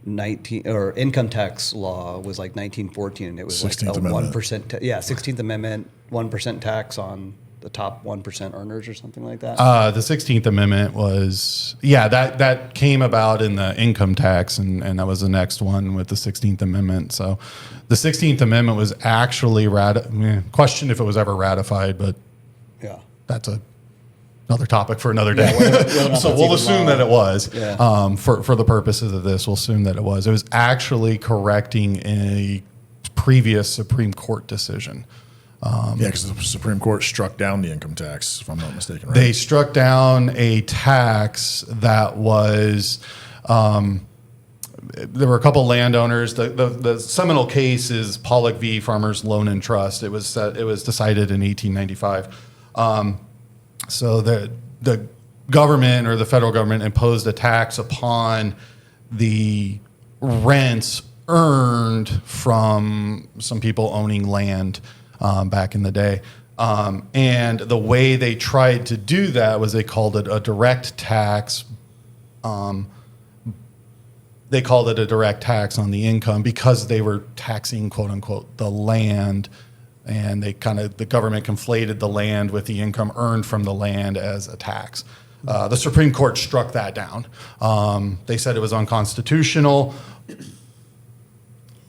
19 or income tax law was like 1914, and it was like 16th a Amendment. 1%. 16th Amendment, 1% tax on the top 1% earners or something like that. The 16th Amendment was that came about in the income tax, and that was the next one with the 16th Amendment. So the 16th Amendment was actually questioned if it was ever ratified, but yeah. that's another topic for another day. whether or not So that's we'll even assume law. that it was. Yeah. For the purposes of this, we'll assume that it was. It was actually correcting a previous Supreme Court decision. Yeah, because the Supreme Court struck down the income tax, if I'm not mistaken, right? They struck down a tax that was. There were a couple landowners. The seminal case is Pollock v. Farmers Loan and Trust. It was decided in 1895. So the government or the federal government imposed a tax upon the rents earned from some people owning land back in the day. And the way they tried to do that was they called it a direct tax. They called it a direct tax on the income because they were taxing, quote unquote, the land. And the government conflated the land with the income earned from the land as a tax. The Supreme Court struck that down. They said it was unconstitutional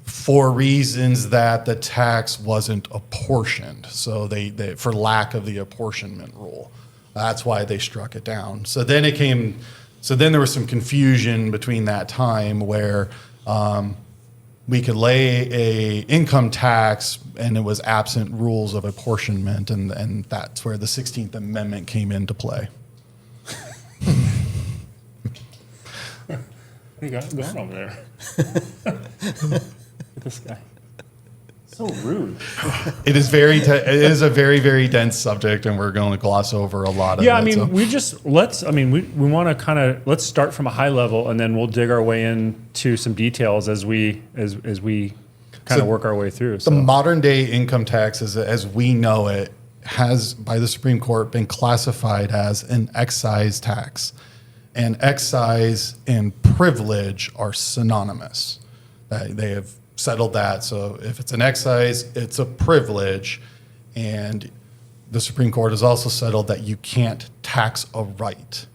for reasons that the tax wasn't apportioned. So they for lack of the apportionment rule. That's why they struck it down. So then there was some confusion between that time where we could lay a income tax and it was absent rules of apportionment, and that's where the 16th Amendment came into play. What you got going over there? Look at this guy. So rude. It is a very, very dense subject, and we're going to gloss over a lot of it. Yeah, I mean, so. we want to let's start from a high level, and then we'll dig our way into some details as we kind of work our way through. The modern day income tax, as we know it, has by the Supreme Court been classified as an excise tax, and excise and privilege are synonymous. They have settled that. So if it's an excise, it's a privilege, and the Supreme Court has also settled that you can't tax a right.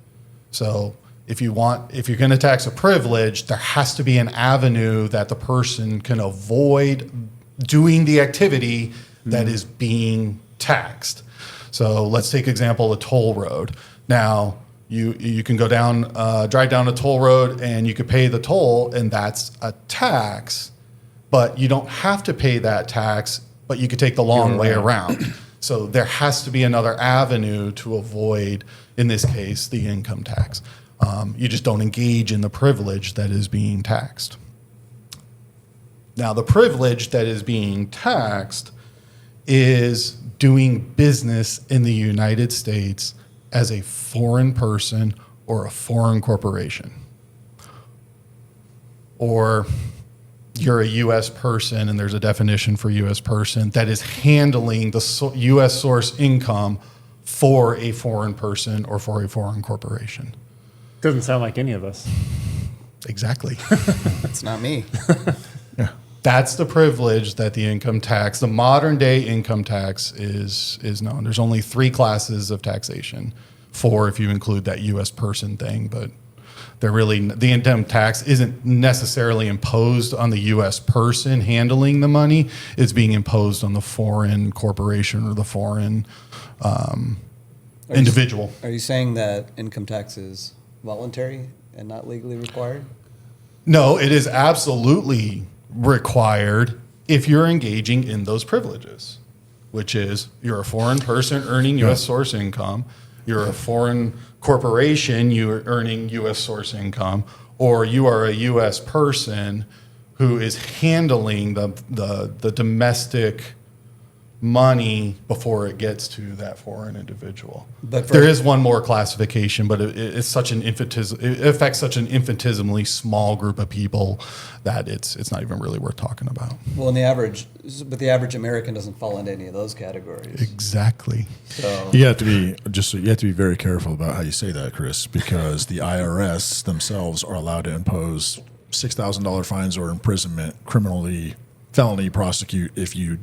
So if you're going to tax a privilege, there has to be an avenue that the person can avoid doing the activity that is being taxed. So let's take example, a toll road. Now, you can go down, drive down a toll road and you could pay the toll, and that's a tax, but you don't have to pay that tax, but you could take the long way around. So there has to be another avenue to avoid, in this case, the income tax. You just don't engage in the privilege that is being taxed. Now, the privilege that is being taxed is doing business in the United States as a foreign person or a foreign corporation. Or you're a U.S. person, and there's a definition for U.S. person that is handling the U.S. source income for a foreign person or for a foreign corporation. Doesn't sound like any of us. Exactly. It's not me. Yeah. That's the privilege that the income tax, the modern day income tax is known. There's only 3 classes of taxation, 4 if you include that U.S. person thing, but the income tax isn't necessarily imposed on the U.S. person handling the money. It's being imposed on the foreign corporation or the foreign individual. Are you saying that income tax is voluntary and not legally required? No, it is absolutely required if you're engaging in those privileges, which is you're a foreign person earning U.S. source income, you're a foreign corporation, you're earning U.S. source income, or you are a U.S. person who is handling the domestic money before it gets to that foreign individual. But there is one more classification, but it's such an it affects such an infinitesimally small group of people that it's not even really worth talking about. Well, the average American doesn't fall into any of those categories. Exactly. So You have to be very careful about how you say that, Chris, because the IRS themselves are allowed to impose $6,000 fines or imprisonment, felony prosecute if you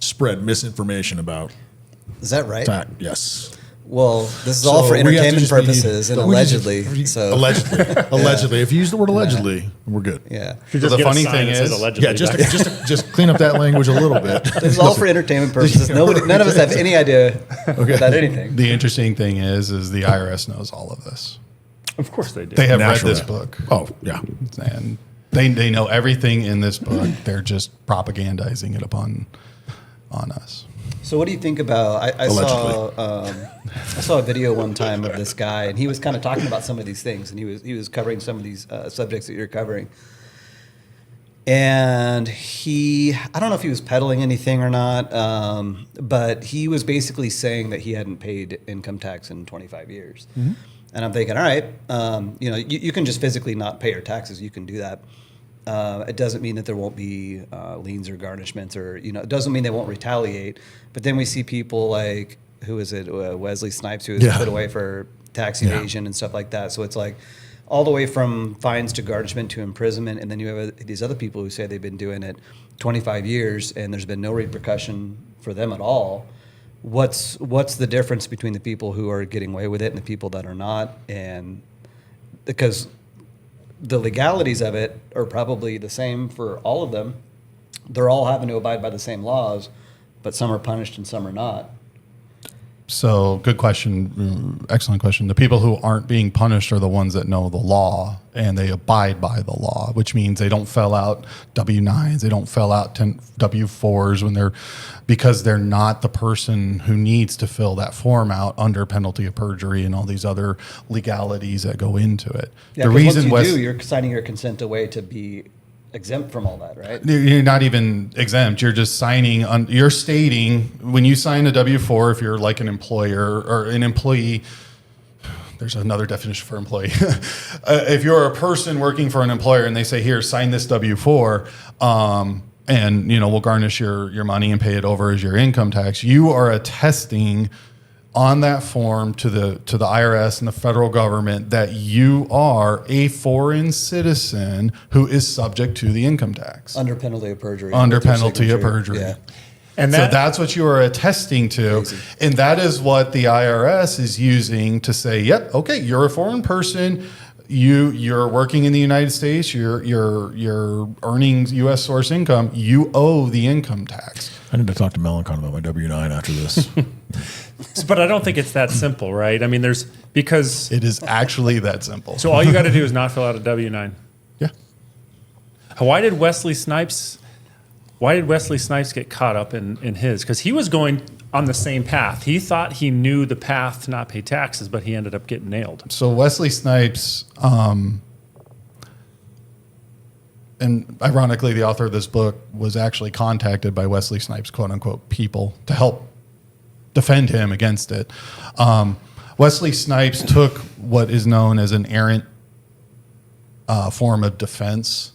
spread misinformation about is that right? tax. Yes. Well, this is So all for we have to entertainment just be- purposes and we just- allegedly. So Allegedly. If you use the word allegedly, we're good. yeah, Should So just the get a funny sign thing that says is- allegedly Yeah, back. just clean up that language a little bit. this is all for entertainment purposes. None of us have any idea about anything. The interesting thing is the IRS knows all of this. Of course they do. They have Naturally. read this book, Oh, yeah. and they know everything in this book. They're just propagandizing it on us. So what do you think about? I saw a video one time of this guy, and he was kind of talking about some of these things, and he was covering some of these subjects that you're covering. And I don't know if he was peddling anything or not, but he was basically saying that he hadn't paid income tax in 25 years. Mm-hmm. And I'm thinking, all right, you can just physically not pay your taxes. You can do that. It doesn't mean that there won't be liens or garnishments, or it doesn't mean they won't retaliate. But then we see people like, who is it, Wesley Snipes, who was put away for tax evasion and stuff like that. So it's like all the way from fines to garnishment to imprisonment, and then you have these other people who say they've been doing it 25 years and there's been no repercussion for them at all. What's the difference between the people who are getting away with it and the people that are not? And because the legalities of it are probably the same for all of them. They're all having to abide by the same laws, but some are punished and some are not. So, good question. Excellent question. The people who aren't being punished are the ones that know the law and they abide by the law, which means they don't fill out W-9s, they don't fill out W-4s because they're not the person who needs to fill that form out under penalty of perjury and all these other legalities that go into it. Yeah, the 'cause reason once you do, you're signing your consent away to be exempt from all that, right? You're not even exempt. You're just signing you're stating when you sign a W-4, if you're like an employer or an employee, there's another definition for employee. If you're a person working for an employer and they say, here, sign this W-4, and we'll garnish your money and pay it over as your income tax, you are attesting on that form to the IRS and the federal government that you are a foreign citizen who is subject to the income tax. Under penalty of perjury. Under With your penalty of signature. perjury. Yeah. And so that- that's what you are attesting to. And that is what the IRS is using to say, yep, okay, you're a foreign person. You're working in the United States. You're earning U.S. source income. You owe the income tax. I need to talk to Melancon about my W-9 after this. But I don't think it's that simple, right? I mean, because It is actually that simple. so all you got to do is not fill out a W-9. Yeah. Why did Wesley Snipes get caught up in his? Because he was going on the same path. He thought he knew the path to not pay taxes, but he ended up getting nailed. So Wesley Snipes, and ironically, the author of this book was actually contacted by Wesley Snipes, quote unquote, people to help defend him against it. Wesley Snipes took what is known as an errant form of defense.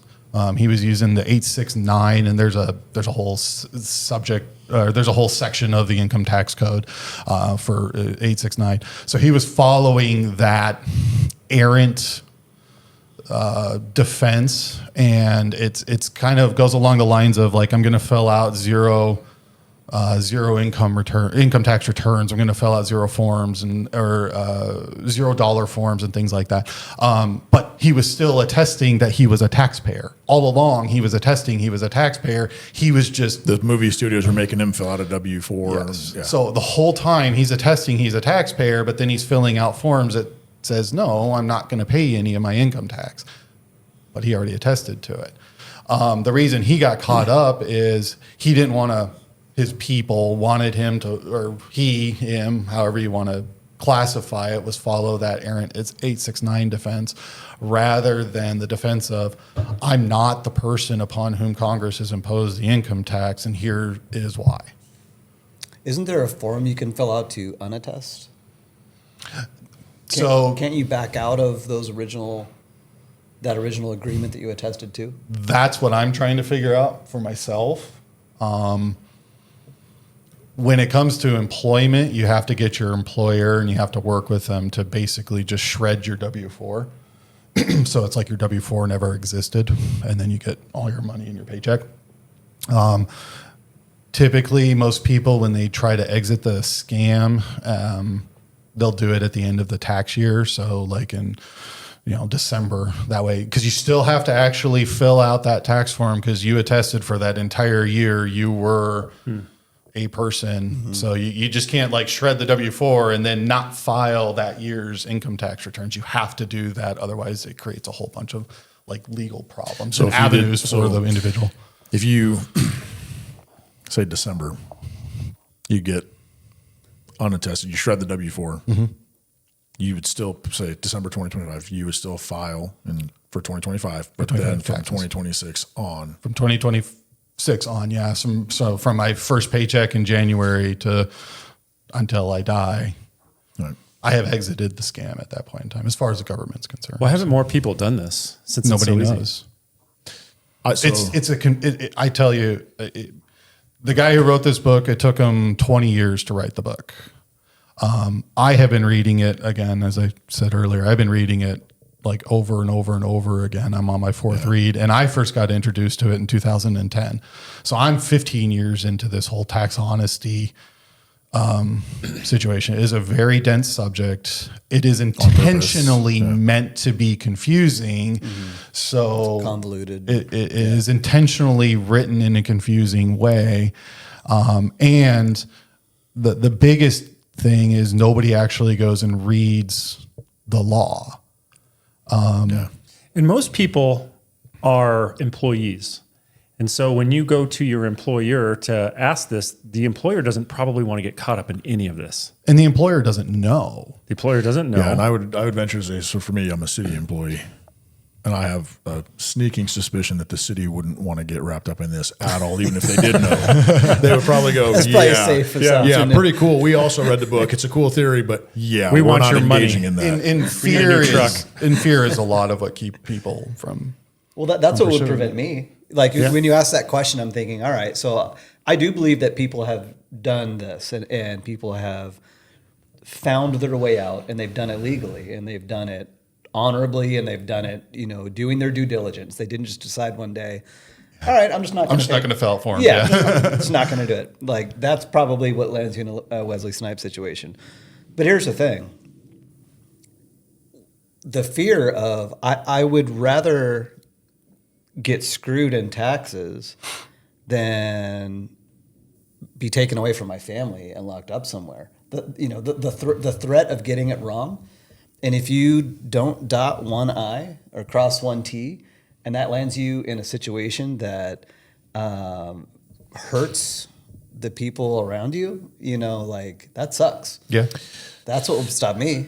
He was using the 869, and there's a whole subject. There's a whole section of the income tax code for 869. So he was following that errant defense, and it's kind of goes along the lines of like, I'm going to fill out zero income tax returns. I'm going to fill out zero forms or $0 forms and things like that. But he was still attesting that he was a taxpayer. All along, he was attesting he was a taxpayer. He was just The movie studios were making him fill out a W-4. Yes. Yeah. So the whole time he's attesting he's a taxpayer, but then he's filling out forms that says, no, I'm not going to pay any of my income tax. But he already attested to it. The reason he got caught up is he didn't want to, his people wanted him to, or him, however you want to classify it, was follow that errant 869 defense rather than the defense of, I'm not the person upon whom Congress has imposed the income tax, and here is why. Isn't there a form you can fill out to unattest? So Can't you back out of that original agreement that you attested to? that's what I'm trying to figure out for myself. When it comes to employment, you have to get your employer and you have to work with them to basically just shred your W-4. So it's like your W-4 never existed, and then you get all your money in your paycheck. Typically, most people, when they try to exit the scam, they'll do it at the end of the tax year. So like in December, that way, because you still have to actually fill out that tax form because you attested for that entire year you were a person. Mm-hmm. So you just can't like shred the W-4 and then not file that year's income tax returns. You have to do that. Otherwise, it creates a whole bunch of like legal problems and avenues for the individual. If you say December, you get unattested, you shred the W-4, you would still say December 2025, you would still file for 2025, but then from 2026 on. From 2026 on, yeah. So from my first paycheck in January to until I die, Right. I have exited the scam at that point in time, as far as the government's concerned. Why haven't more people done this? Since Nobody it's so knows. Easy. I tell you, the guy who wrote this book, it took him 20 years to write the book. I have been reading it again, as I said earlier. I've been reading it like over and over and over again. I'm on my fourth read, and I first got introduced to it in 2010. So I'm 15 years into this whole tax honesty situation. It is a very dense subject. It is intentionally meant to be confusing. So Convoluted. It is intentionally written in a confusing way. And the biggest thing is nobody actually goes and reads the law. And most people are employees. And so when you go to your employer to ask this, the employer doesn't probably want to get caught up in any of this. And the employer doesn't know. The employer doesn't know. Yeah, and I would venture to say, so for me, I'm a city employee, and I have a sneaking suspicion that the city wouldn't want to get wrapped up in this at all, even if they did know. They would probably go, That's probably a safe assumption. Yeah, pretty cool. We also read the book. It's a cool theory, but We we're want not your money. engaging in that. In fear is a lot of what keep people from. Well, that's what would prevent me. Like when you ask that question, I'm thinking, all right, so I do believe that people have done this and people have found their way out, and they've done it legally, and they've done it honorably, and they've done it, doing their due diligence. They didn't just decide one day, all right, I'm just not going to fill out forms. Yeah, it's not going to do it. Like, that's probably what lands you in a Wesley Snipes situation. But here's the thing. The fear of, I would rather get screwed in taxes than be taken away from my family and locked up somewhere. The threat of getting it wrong. And if you don't dot one I or cross one T, and that lands you in a situation that hurts the people around you, like, that sucks. Yeah. That's what would stop me.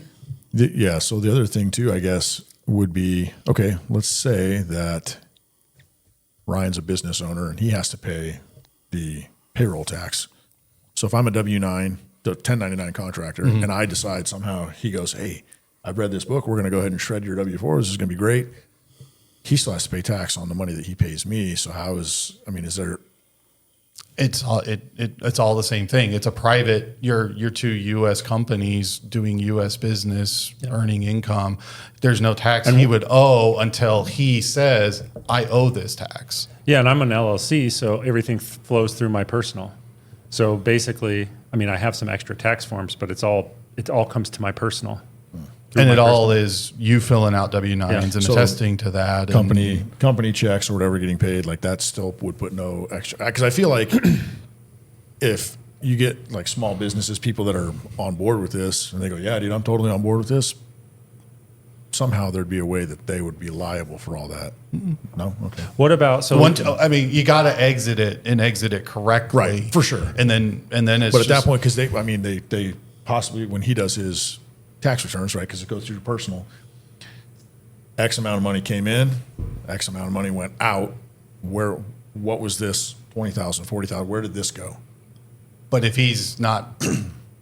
So the other thing too, I guess, would be, okay, let's say that Ryan's a business owner and he has to pay the payroll tax. So if I'm a W-9, the 1099 contractor, and I decide somehow, he goes, hey, I've read this book, we're going to go ahead and shred your W-4, this is going to be great. He still has to pay tax on the money that he pays me. So is there... It's all the same thing. It's a private. You're two U.S. companies doing U.S. business, earning income. There's no tax he would owe until he says, "I owe this tax." Yeah, and I'm an LLC, so everything flows through my personal. So basically, I have some extra tax forms, but it all comes to my personal. And it all is you filling out W-9s and So attesting to that. Company checks or whatever getting paid, like that still would put no extra. Because I feel like if you get like small businesses, people that are on board with this, and they go, yeah, dude, I'm totally on board with this, somehow there'd be a way that they would be liable for all that. No? Okay. What about, you got to exit it correctly. Right, for sure. And then it's But at that point, because they possibly, when he does his tax returns, right, because it goes through your personal, X amount of money came in, X amount of money went out. What was this 20,000, 40,000? Where did this go? But if he's not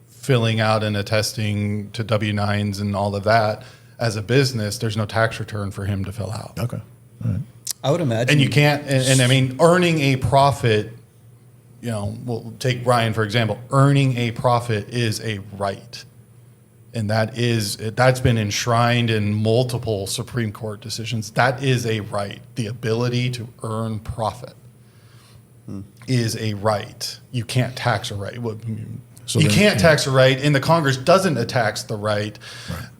filling out and attesting to W-9s and all of that as a business, there's no tax return for him to fill out. Okay. All right. I would imagine. And you can't, earning a profit, we'll take Ryan, for example, earning a profit is a right. And that's been enshrined in multiple Supreme Court decisions. That is a right. The ability to earn profit is a right. You can't tax a right. You can't tax a right, and the Congress doesn't tax the right.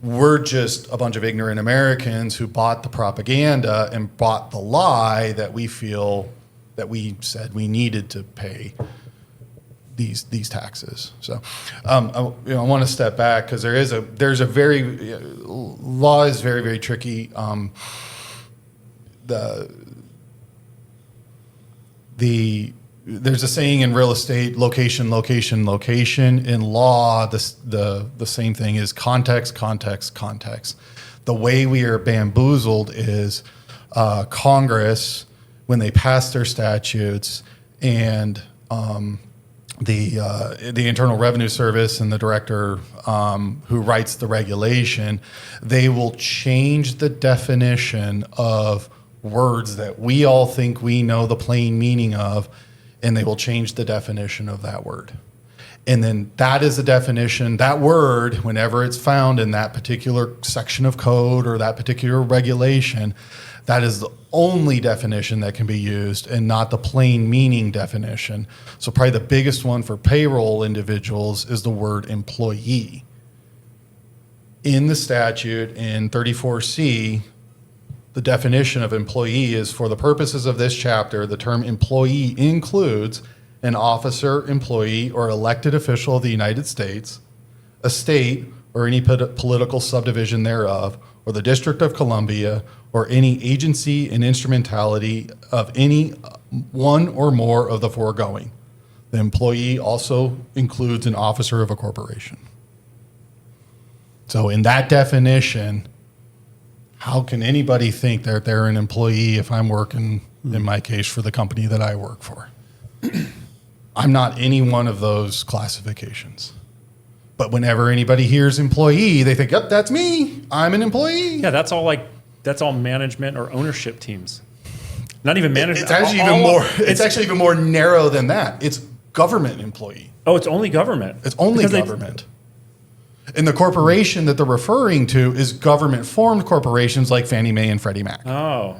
We're just a bunch of ignorant Americans who bought the propaganda and bought the lie that we feel that we said we needed to pay these taxes. So I want to step back because there's a very law is very, very tricky. There's a saying in real estate, location, location, location. In law, the same thing is context, context, context. The way we are bamboozled is Congress, when they pass their statutes, and the Internal Revenue Service and the director who writes the regulation, they will change the definition of words that we all think we know the plain meaning of, and they will change the definition of that word. And then that is the definition, that word, whenever it's found in that particular section of code or that particular regulation, that is the only definition that can be used and not the plain meaning definition. So probably the biggest one for payroll individuals is the word employee. In the statute in 34C, the definition of employee is, for the purposes of this chapter, the term employee includes an officer, employee, or elected official of the United States, a state, or any political subdivision thereof, or the District of Columbia, or any agency and instrumentality of any one or more of the foregoing. The employee also includes an officer of a corporation. So in that definition, how can anybody think that they're an employee if I'm working, in my case, for the company that I work for? I'm not any one of those classifications. But whenever anybody hears employee, they think, yep, that's me. I'm an employee. Yeah, that's all management or ownership teams. Not even management. It's actually even more narrow than that. It's government employee. Oh, it's only government. It's only government. And the corporation that they're referring to is government-formed corporations like Fannie Mae and Freddie Mac. Oh.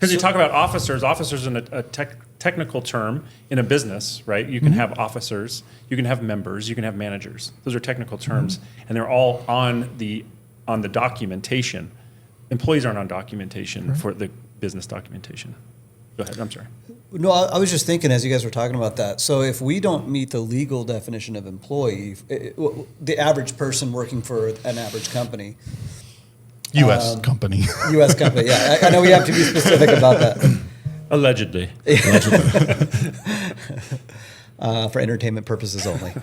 Because you talk about officers. Officers in a technical term in a business, right? You can have officers, you can have members, you can have managers. Those are technical terms, and they're all on the documentation. Employees aren't on documentation for the business documentation. Go ahead. I'm sorry. No, I was just thinking as you guys were talking about that. So if we don't meet the legal definition of employee, the average person working for an average company, U.S. company. U.S. company, yeah, I know we have to be specific about that. Allegedly. For entertainment purposes only.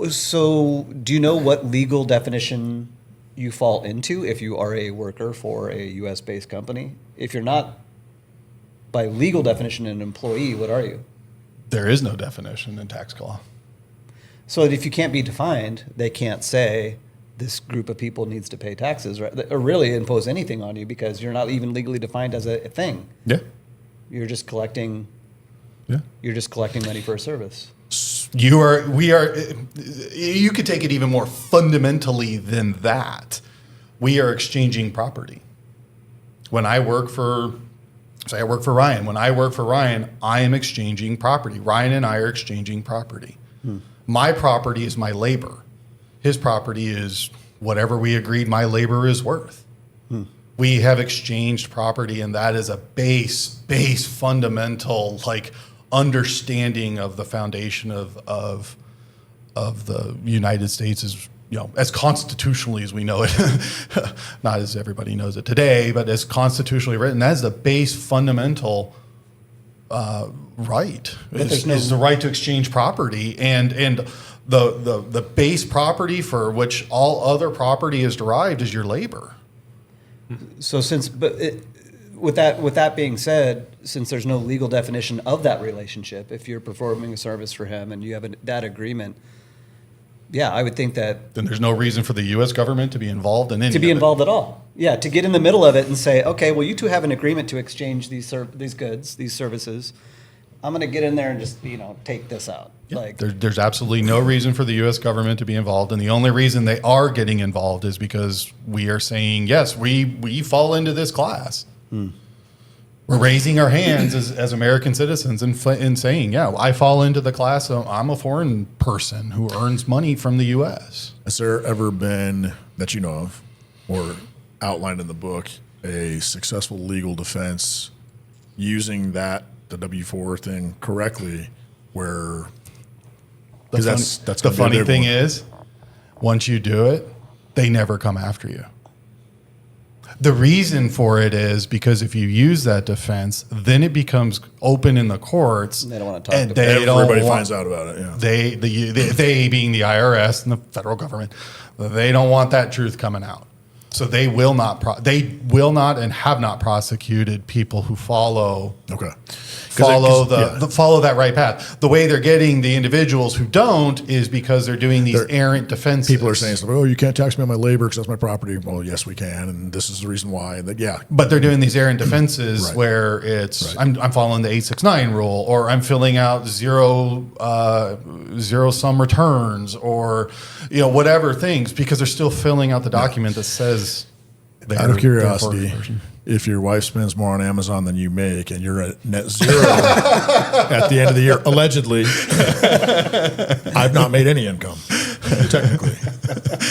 So do you know what legal definition you fall into if you are a worker for a U.S.-based company? If you're not, by legal definition, an employee, what are you? There is no definition in tax law. So if you can't be defined, they can't say this group of people needs to pay taxes, right? Or really impose anything on you because you're not even legally defined as a thing. Yeah. You're just collecting. Yeah. You're just collecting money for a service. You could take it even more fundamentally than that. We are exchanging property. When I work for, say I work for Ryan. When I work for Ryan, I am exchanging property. Ryan and I are exchanging property. My property is my labor. His property is whatever we agreed my labor is worth. We have exchanged property, and that is a base fundamental understanding of the foundation of the United States as constitutionally as we know it, not as everybody knows it today, but as constitutionally written. That is the base fundamental right. Is the right to exchange property, and the base property for which all other property is derived is your labor. So with that being said, since there's no legal definition of that relationship, if you're performing a service for him and you have that agreement, yeah, I would think that then there's no reason for the U.S. government to be involved in any to be involved at all. Yeah, to get in the middle of it and say, okay, well, you two have an agreement to exchange these goods, these services. I'm going to get in there and just take this out. Yeah. There's absolutely no reason for the U.S. government to be involved, and the only reason they are getting involved is because we are saying yes, we fall into this class. We're raising our hands as American citizens and saying, yeah, I fall into the class. I'm a foreign person who earns money from the U.S. Has there ever been, that you know of, or outlined in the book, a successful legal defense using the W-4 thing correctly, where that's the funny thing is, once you do it, they never come after you. The reason for it is because if you use that defense, then it becomes open in the courts. They don't want to talk about it. Everybody finds out about it. Yeah. They being the IRS and the federal government, they don't want that truth coming out. So they will not and have not prosecuted people who follow follow that right path. The way they're getting the individuals who don't is because they're doing these errant defenses. People are saying, "Oh, you can't tax me on my labor because that's my property." Well, yes, we can, and this is the reason why. But they're doing these errant defenses where it's I'm following the 869 rule, or I'm filling out zero sum returns, or whatever things, because they're still filling out the document that says. Out of curiosity, if your wife spends more on Amazon than you make and you're at net zero at the end of the year, allegedly, I've not made any income, technically.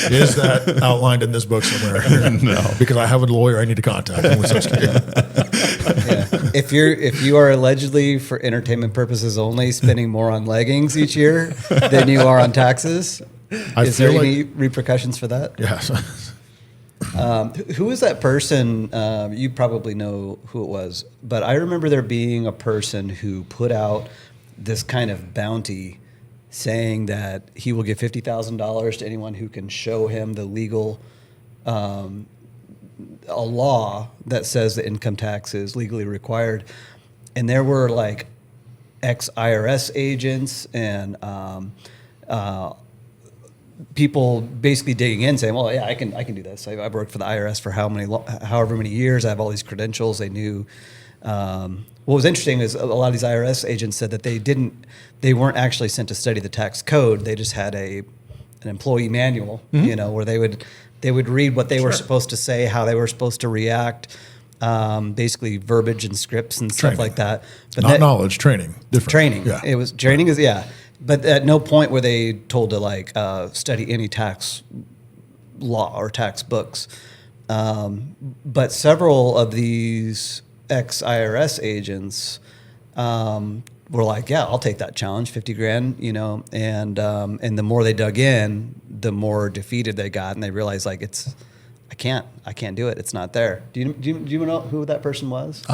Is that outlined in this book somewhere? No. Because I have a lawyer I need to contact. If you are allegedly, for entertainment purposes only, spending more on leggings each year than you are on taxes, is there any repercussions for that? Yes. Who is that person? You probably know who it was, but I remember there being a person who put out this kind of bounty saying that he will give $50,000 to anyone who can show him the legal, a law that says that income tax is legally required. And there were like ex-IRS agents and people basically digging in saying, well, yeah, I can do this. I've worked for the IRS for however many years. I have all these credentials. They knew. What was interesting is a lot of these IRS agents said that they weren't actually sent to study the tax code. They just had an employee manual, where they would read what they were supposed to say, how they were supposed to react. basically verbiage and scripts and Training. stuff like that. But Not knowledge, training. Different. training. Yeah. It was training is but at no point were they told to like study any tax law or tax books. But several of these ex-IRS agents were like, "Yeah, I'll take that challenge, 50 grand," And the more they dug in, the more defeated they got, and they realized like I can't do it. It's not there. Do you know who that person was?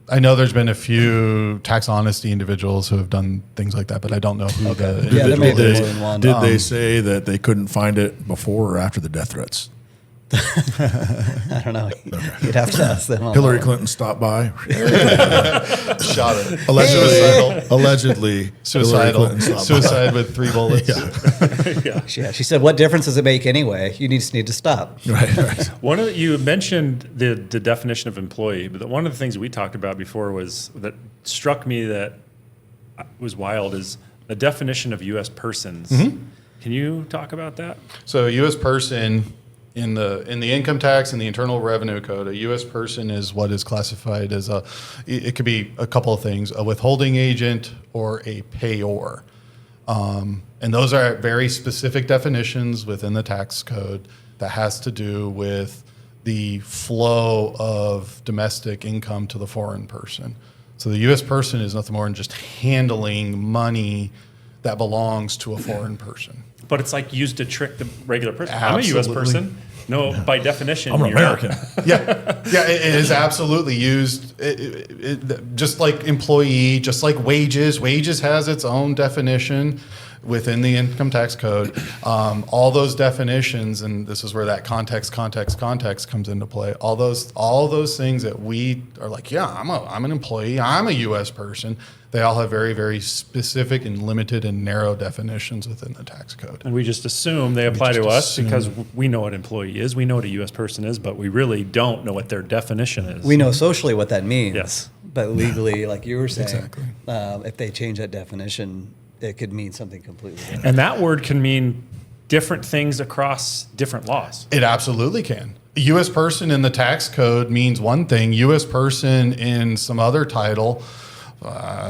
I know there's been a few tax honesty individuals who have done things like that, but I don't know who the Yeah, there may have individual been is. more than one. Did they say that they couldn't find it before or after the death threats? I don't know. You'd have to ask them. Hillary Clinton stopped by. Shot it. Allegedly, Hillary Clinton stopped by. Suicide with 3 bullets. Yeah, she said, "What difference does it make anyway? You just need to stop." Right. You mentioned the definition of employee, but one of the things we talked about before was that struck me that was wild is the definition of U.S. persons. Can you talk about that? So a U.S. person in the income tax and the Internal Revenue Code, a U.S. person is what is classified as it could be a couple of things, a withholding agent or a payor. And those are very specific definitions within the tax code that has to do with the flow of domestic income to the foreign person. So the U.S. person is nothing more than just handling money that belongs to a foreign person. But it's like used to trick the regular person. Absolutely. I'm a U.S. person. No, by definition, I'm an you're not. American. It is absolutely used, just like employee, just like wages. Wages has its own definition within the income tax code. All those definitions, and this is where that context comes into play. All those things that we are like, yeah, I'm an employee, I'm a U.S. person. They all have very, very specific and limited and narrow definitions within the tax code. And we just assume they apply to us because we know what employee is, we know what a U.S. person is, but we really don't know what their definition is. We know socially what that means. Yes. But legally, like you were saying, Exactly. If they change that definition, it could mean something completely different. And that word can mean different things across different laws. It absolutely can. A U.S. person in the tax code means one thing. U.S. person in some other title,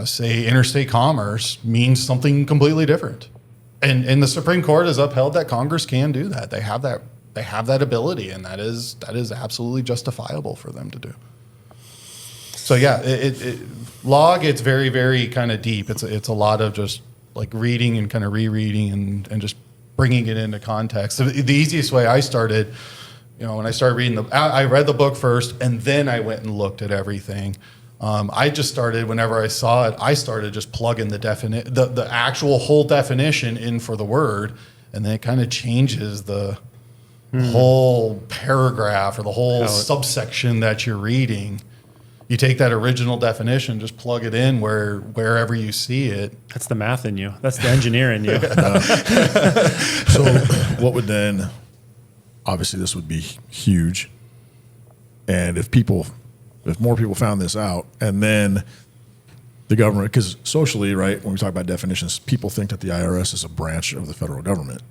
say interstate commerce, means something completely different. And the Supreme Court has upheld that Congress can do that. They have that ability, and that is absolutely justifiable for them to do. So yeah, law gets very, very kind of deep. It's a lot of just like reading and kind of rereading and just bringing it into context. The easiest way I started, when I started reading I read the book first, and then I went and looked at everything. I just started, whenever I saw it, I started just plugging the actual whole definition in for the word, and then it kind of changes the whole paragraph or the whole subsection that you're reading. You take that original definition, just plug it in wherever you see it. That's the math in you. That's the engineer in you. So what would then, obviously this would be huge. And if more people found this out, and then the government, because socially, right, when we talk about definitions, people think that the IRS is a branch of the federal government.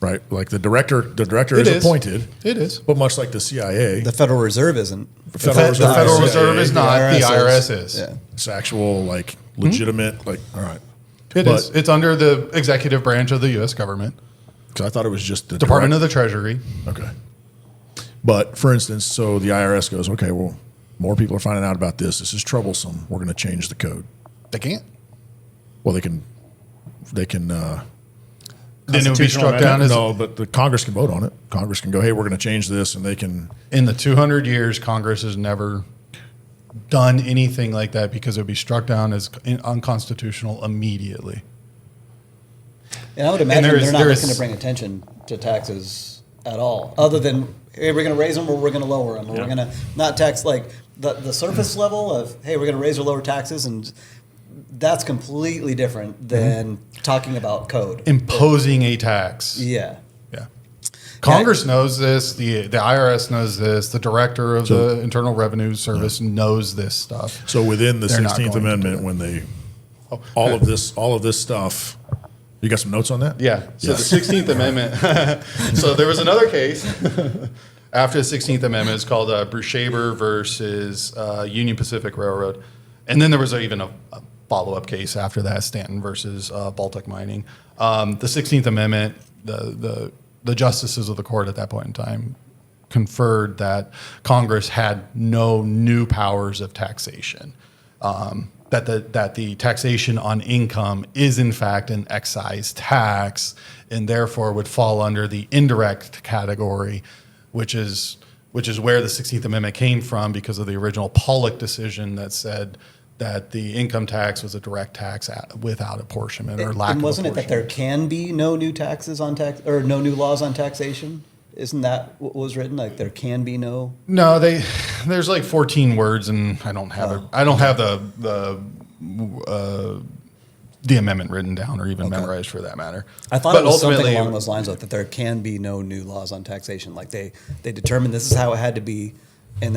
Right? Like the director is appointed. It is. But much like the CIA, The Federal Reserve isn't. The Federal Reserve is not. The IRS is. Yeah. it's actual, like, legitimate, like, all right. It is. It's under the executive branch of the U.S. government. Because I thought it was just the Department of the Treasury. Okay. But for instance, so the IRS goes, okay, well, more people are finding out about this. This is troublesome. We're going to change the code. They can't. Well, they can. Then it would be struck down as No, but the Congress can vote on it. Congress can go, hey, we're going to change this, and they can. in the 200 years, Congress has never done anything like that because it would be struck down as unconstitutional immediately. And I would imagine there is- they're not there looking is- to bring attention to taxes at all, other than, hey, we're going to raise them or we're going to lower them, or we're going to not tax, like the surface level of, hey, we're going to raise or lower taxes, and that's completely different than talking about code. Imposing a tax. Yeah. Yeah. Congress knows this. The IRS knows this. The director of the Internal Revenue Service knows this stuff. So within the They're not 16th going to do Amendment, it. when they all of this stuff, you got some notes on that? Yeah. So Yes. the 16th Amendment. So there was another case after the 16th Amendment. It's called Brushaber versus Union Pacific Railroad. And then there was even a follow-up case after that, Stanton versus Baltic Mining. The 16th Amendment, the justices of the court at that point in time conferred that Congress had no new powers of taxation. That the taxation on income is in fact an excise tax, and therefore would fall under the indirect category, which is where the 16th Amendment came from, because of the original Pollock decision that said that the income tax was a direct tax without apportionment or lack of apportionment. And wasn't it that there can be no new taxes on tax, or no new laws on taxation? Isn't that what was written? Like there can be no. No, there's like 14 words, and I don't have it. I don't have the amendment written down or even memorized for that matter. I thought it was something along those lines, though, that there can be no new laws on taxation. Like they determined this is how it had to be, and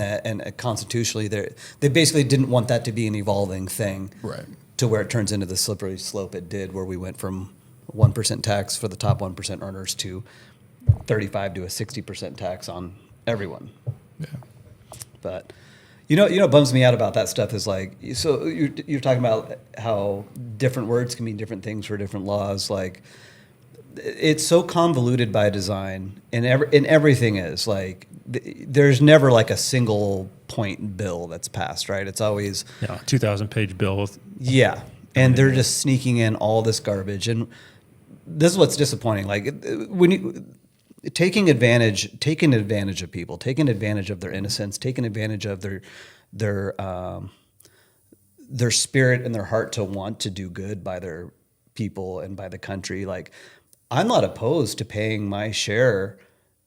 constitutionally they basically didn't want that to be an evolving thing, right? To where it turns into the slippery slope it did, where we went from 1% tax for the top 1% earners to 35 to a 60% tax on everyone. Yeah. But you know what bums me out about that stuff is like, so you're talking about how different words can mean different things for different laws. Like it's so convoluted by design, and everything is like there's never like a single point bill that's passed, right? It's always 2,000-page bill with and they're just sneaking in all this garbage, and this is what's disappointing. Like when you taking advantage of people, taking advantage of their innocence, taking advantage of their spirit and their heart to want to do good by their people and by the country. Like, I'm not opposed to paying my share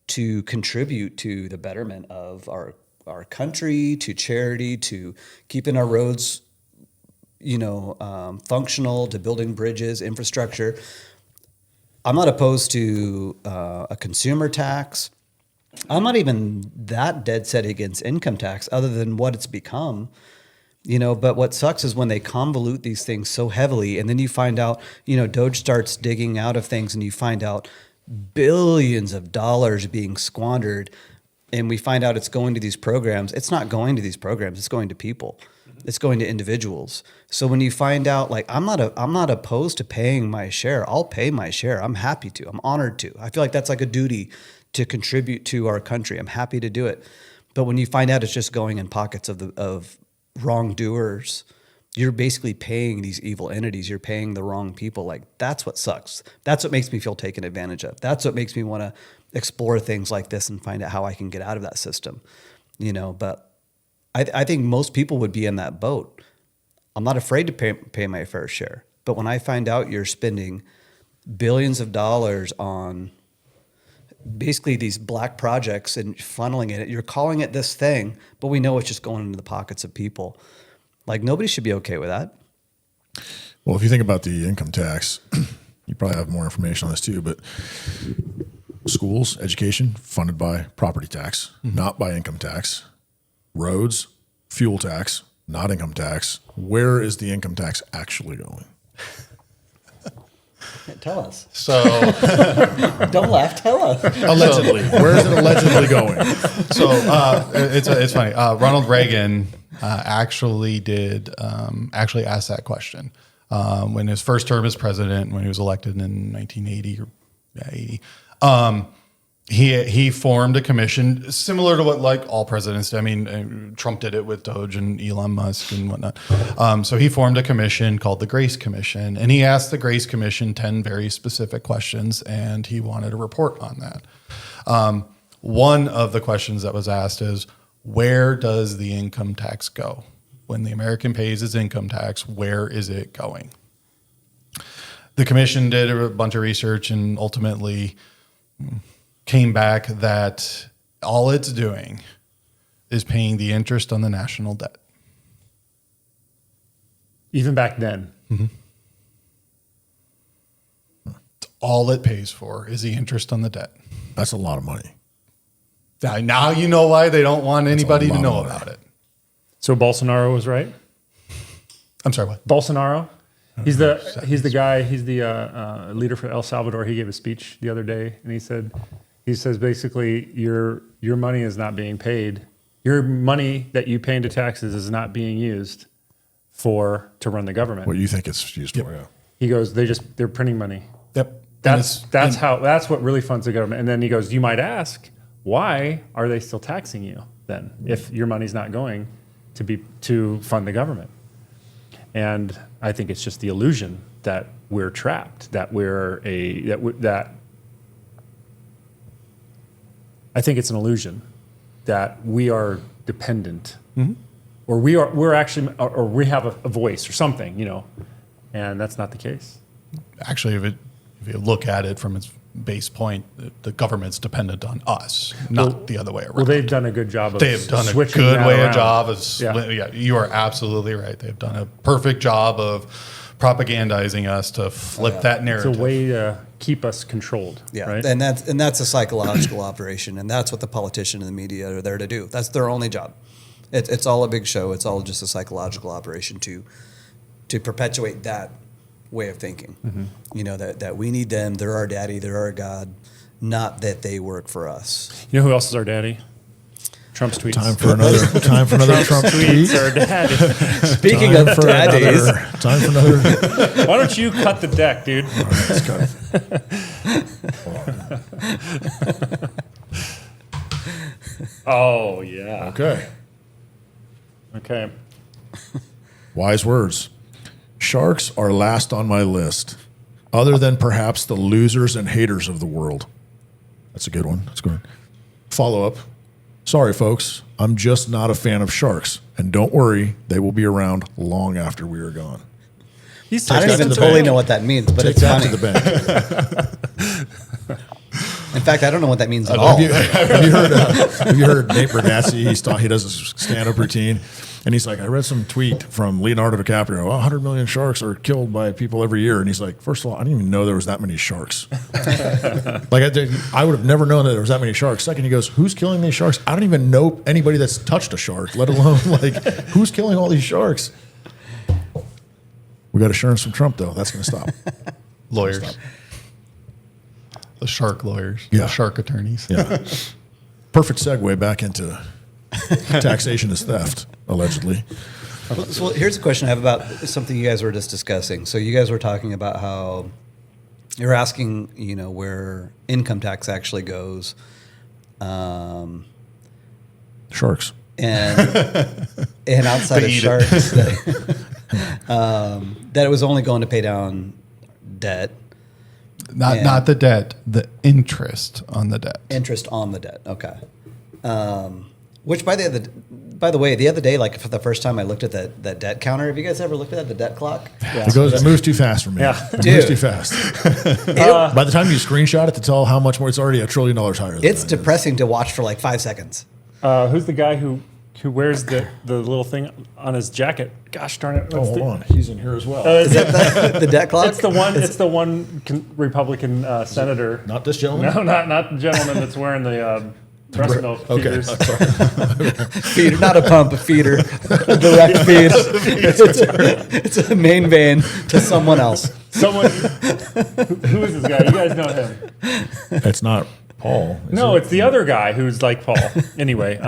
to contribute to the betterment of our country, to charity, to keeping our roads, functional, to building bridges, infrastructure. I'm not opposed to a consumer tax. I'm not even that dead set against income tax, other than what it's become, But what sucks is when they convolute these things so heavily, and then you find out, Doge starts digging out of things, and you find out billions of dollars being squandered, and we find out it's going to these programs. It's not going to these programs. It's going to people. It's going to individuals. So when you find out, like, I'm not opposed to paying my share. I'll pay my share. I'm happy to. I'm honored to. I feel like that's like a duty to contribute to our country. I'm happy to do it. But when you find out it's just going in pockets of wrongdoers, you're basically paying these evil entities. You're paying the wrong people. Like, that's what sucks. That's what makes me feel taken advantage of. That's what makes me want to explore things like this and find out how I can get out of that system. But I think most people would be in that boat. I'm not afraid to pay my fair share. But when I find out you're spending billions of dollars on basically these black projects and funneling it, you're calling it this thing, but we know it's just going into the pockets of people. Like, nobody should be okay with that. Well, if you think about the income tax, you probably have more information on this too, but schools, education, funded by property tax, not by income tax. Roads, fuel tax, not income tax. Where is the income tax actually going? Tell us. So Don't laugh. Tell us. Allegedly. Where is it allegedly going? So it's funny. Ronald Reagan actually asked that question when his first term as president, when he was elected in 1980 or 80. He formed a commission similar to what, like, all presidents did. I mean, Trump did it with Doge and Elon Musk and whatnot. So he formed a commission called the Grace Commission, and he asked the Grace Commission 10 very specific questions, and he wanted a report on that. One of the questions that was asked is, where does the income tax go? When the American pays its income tax, where is it going? The commission did a bunch of research and ultimately came back that all it's doing is paying the interest on the national debt. Even back then. Mm-hmm. All it pays for is the interest on the debt. That's a lot of money. Now you know why they don't want anybody to know about it. So Bolsonaro was right? I'm sorry, what? Bolsonaro? He's the guy, he's the leader for El Salvador. He gave a speech the other day, and he said, He says basically your money is not being paid. Your money that you pay into taxes is not being used to run the government. What you think it's used for? Yeah. He goes, they're printing money. Yep. That's what really funds the government. And then he goes, you might ask, why are they still taxing you then if your money's not going to fund the government? And I think it's just the illusion that we're trapped, that I think it's an illusion that we are dependent, or we have a voice or something, and that's not the case. Actually, if you look at it from its base point, the government's dependent on us, not the other way around. Well, they've done a good job of They've done a switching good that way around. a job of you are absolutely right. They've done a perfect job of propagandizing us to flip that It's narrative. a way to keep us controlled. Yeah, right? and that's a psychological operation, and that's what the politician and the media are there to do. That's their only job. It's all a big show. It's all just a psychological operation to perpetuate that way of thinking. That we need them. They're our daddy. They're our God. Not that they work for us. You know who else is our daddy? Trump's tweets. Time for another Trump tweet. Tweets are daddy. Speaking of daddies, Time for another. Why don't you cut the deck, dude? Let's go. Oh yeah. Okay. Okay. Wise words. Sharks are last on my list, other than perhaps the losers and haters of the world. That's a good one. That's good. Follow up. Sorry, folks. I'm just not a fan of sharks. And don't worry, they will be around long after we are gone. He's I don't that even to the totally bank. know what that means, but Take it's that funny. to the bank. In fact, I don't know what that means at all. Have you heard Nate Bargatze? He does a stand-up routine, and he's like, I read some tweet from Leonardo DiCaprio. 100 million sharks are killed by people every year, and he's like, first of all, I didn't even know there was that many sharks. I would have never known that there was that many sharks. Second, he goes, who's killing these sharks? I don't even know anybody that's touched a shark, let alone who's killing all these sharks. We got assurance from Trump, though. That's going to stop. Lawyers. Stop. The shark lawyers. Yeah. The shark attorneys. Yeah. Perfect segue back into taxation is theft, allegedly. So here's a question I have about something you guys were just discussing. So you guys were talking about how you're asking, where income tax actually goes. Sharks. And outside of eat it. sharks, that it was only going to pay down debt, Not the debt, the interest on the debt. interest on the debt. Okay. Which by the way, the other day, like for the first time, I looked at that debt counter. Have you guys ever looked at that, the debt clock? It moves too fast for me. Yeah. It Dude. moves too fast. By the time you screenshot it to tell how much more, it's already $1 trillion higher. Than It's that. depressing to watch for like 5 seconds. Who's the guy who wears the little thing on his jacket? Gosh darn it! Oh, What's hold the- on. He's in here as well. Is that the debt clock? It's the one. It's the one Republican senator. Not this gentleman? No, not the gentleman that's wearing the breast milk Okay. feeders. Feeder, not a pump, a feeder, a direct feed. It's a main vein to someone else. Someone. Who is this guy? You guys know him? It's not Paul. is No, it? it's the other guy who's like Paul. Anyway,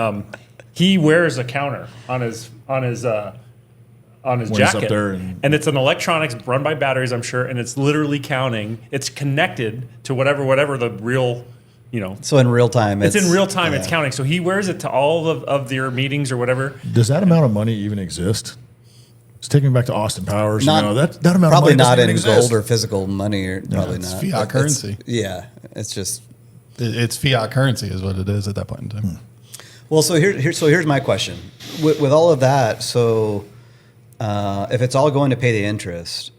he wears a counter on his he's jacket, up there and it's an electronics run by batteries, I'm sure, and it's literally counting. It's connected to whatever the real, So in real time, it's in real time. It's yeah. counting. So he wears it to all of their meetings or whatever. Does that amount of money even exist? It's taking me back to Austin Powers. Not- that amount Probably of money not doesn't in even gold exist. or physical money, or probably it's not. fiat But currency. It's just. It's fiat currency is what it is at that point in time. Well, so here's my question. With all of that, so if it's all going to pay the interest,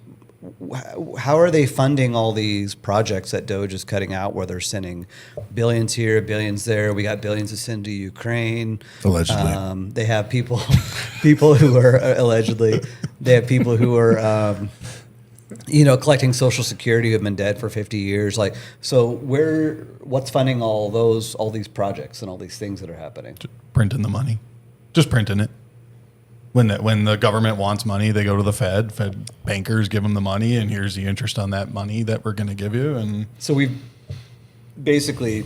how are they funding all these projects that Doge is cutting out, where they're sending billions here, billions there? We got billions to send to Ukraine. Allegedly. They have people who are allegedly. They have people who are. Collecting Social Security who have been dead for 50 years. What's funding all these projects and all these things that are happening? Printing the money. Just printing it. When the government wants money, they go to the Fed. Fed bankers give them the money, and here's the interest on that money that we're going to give you. And So we've basically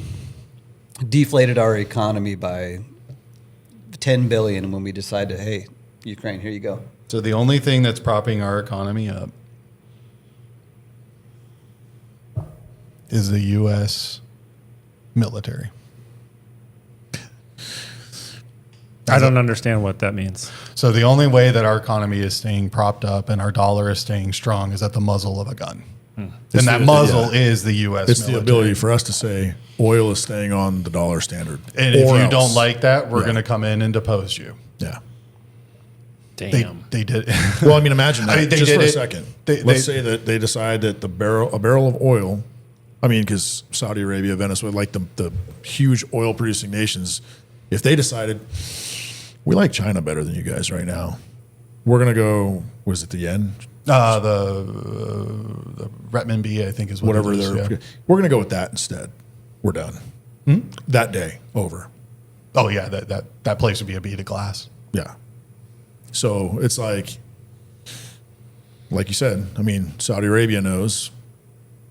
deflated our economy by 10 billion when we decided, hey, Ukraine, here you go. So the only thing that's propping our economy up is the U.S. military. I don't understand what that means. So the only way that our economy is staying propped up and our dollar is staying strong is at the muzzle of a gun. And that muzzle is the U.S. It's military. the ability for us to say oil is staying on the dollar standard. And if or you else. don't like that, we're Yeah. going to come in and depose you. Yeah. Damn. They did. Well, I mean, imagine that I mean, they just did for a it. second. They- Let's say that they decide that a barrel of oil, I mean, because Saudi Arabia, Venezuela, like the huge oil producing nations, if they decided we like China better than you guys right now, we're going to go, was it the yen? The renminbi, I think, is what Whatever it is, they're, yeah. we're going to go with that instead. We're done. That day, over. Oh yeah, that place would be a bead of glass. Yeah. So it's like you said, I mean, Saudi Arabia knows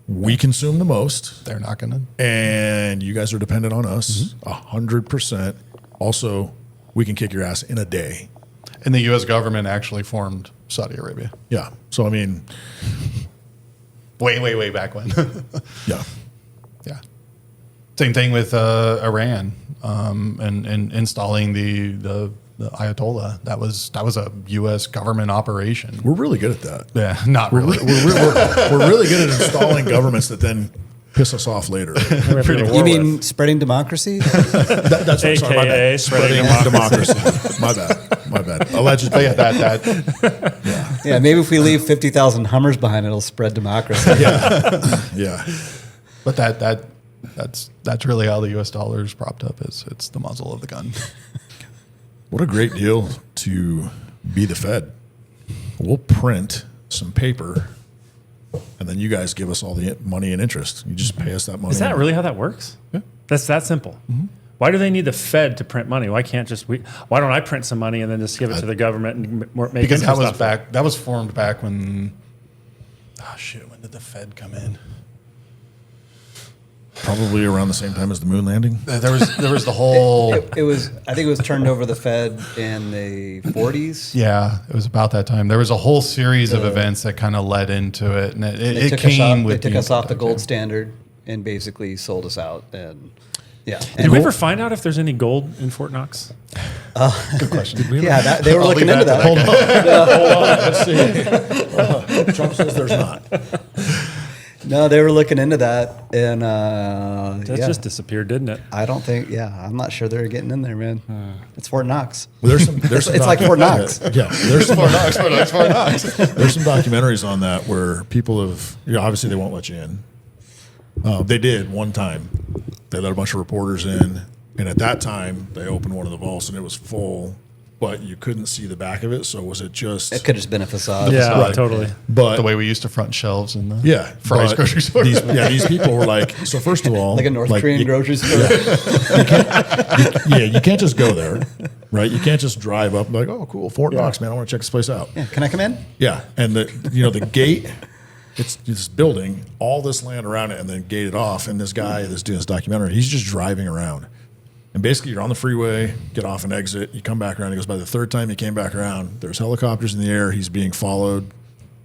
we consume the most They're not going to. and you guys are dependent on us 100%. Also, we can kick your ass in a day. And the U.S. government actually formed Saudi Arabia. Yeah. So, I mean, Way back when. yeah. Yeah. Same thing with Iran and installing the Ayatollah. That was a U.S. government operation. We're really good at that. Yeah, not really. We're really good at installing governments that then piss us off later. You mean spreading democracy? That's what I'm sorry, my AKA bad. spreading democracy. My bad. Allegedly. Yeah, that Yeah, maybe if we leave 50,000 Hummers behind, it'll spread democracy. Yeah. but that's really how the U.S. dollar is propped up. It's the muzzle of the gun. What a great deal to be the Fed. We'll print some paper, and then you guys give us all the money and interest. You just pay us that money. Is that really how that works? Yeah. That's that simple. Why do they need the Fed to print money? Why can't why don't I print some money and then just give it to the government and make Because that interest was off it? back. That was formed back when. Oh shit! When did the Fed come in? Probably around the same time as the moon landing? There was the whole. It was, I think it was turned over to the Fed in the 40s. Yeah, it was about that time. There was a whole series of events that kind of led into it, and They it took us came off, with they took us off the gold introduction. standard and basically sold us out. And yeah, Did we ever find out if there's any gold in Fort Knox? Good question. yeah, they were I'll looking leave into that that. to Hold on. Let's see. Trump says there's not. No, they were looking into that, and That yeah. just disappeared, didn't it? I don't think. Yeah, I'm not sure they're getting in there, man. It's Fort Knox. Well, there's some It's like Fort Knox. Yeah, there's some, Fort Knox. there's some documentaries on that where people have, obviously they won't let you in. They did one time. They let a bunch of reporters in, and at that time they opened one of the vaults and it was full, but you couldn't see the back of it. So was it just? It could have just been a facade. Yeah, Right. totally. But The way we used to front shelves in the but Fry's grocery store. These people were like, so first of all, Like a North Korean you, grocery store. you can't just go there, right? You can't just drive up and be like, oh, cool, Fort Knox, man, I want to check this place out. Yeah, can I come in? Yeah, and the gate, it's this building, all this land around it, and then gated off. And this guy that's doing this documentary, he's just driving around, and basically you're on the freeway, get off and exit, you come back around. He goes, by the third time he came back around, there's helicopters in the air. He's being followed.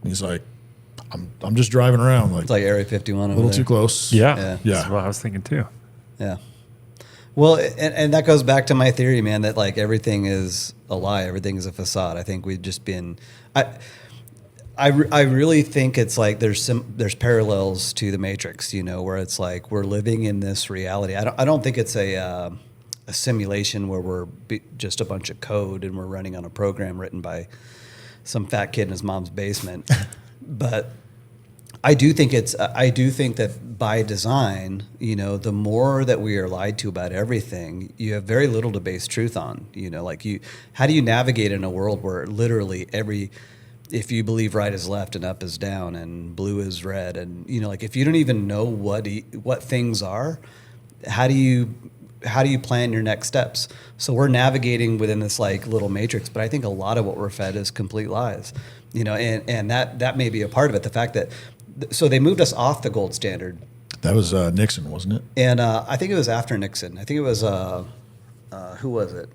And he's like, I'm just driving around, like It's like Area 51 over a little there. too close. Yeah. Yeah. That's what I was thinking too. Yeah. Well, and that goes back to my theory, man, that like everything is a lie, everything is a facade. I think we've just been, I really think it's like there's parallels to the Matrix, where it's like we're living in this reality. I don't think it's a simulation where we're just a bunch of code and we're running on a program written by some fat kid in his mom's basement, but I do think that by design, the more that we are lied to about everything, you have very little to base truth on. How do you navigate in a world where literally if you believe right is left and up is down and blue is red, and if you don't even know what things are, how do you plan your next steps? So we're navigating within this like little matrix, but I think a lot of what we're fed is complete lies, and that may be a part of it. The fact that so they moved us off the gold standard That was Nixon, wasn't it? And I think it was after Nixon. I think it was who was it?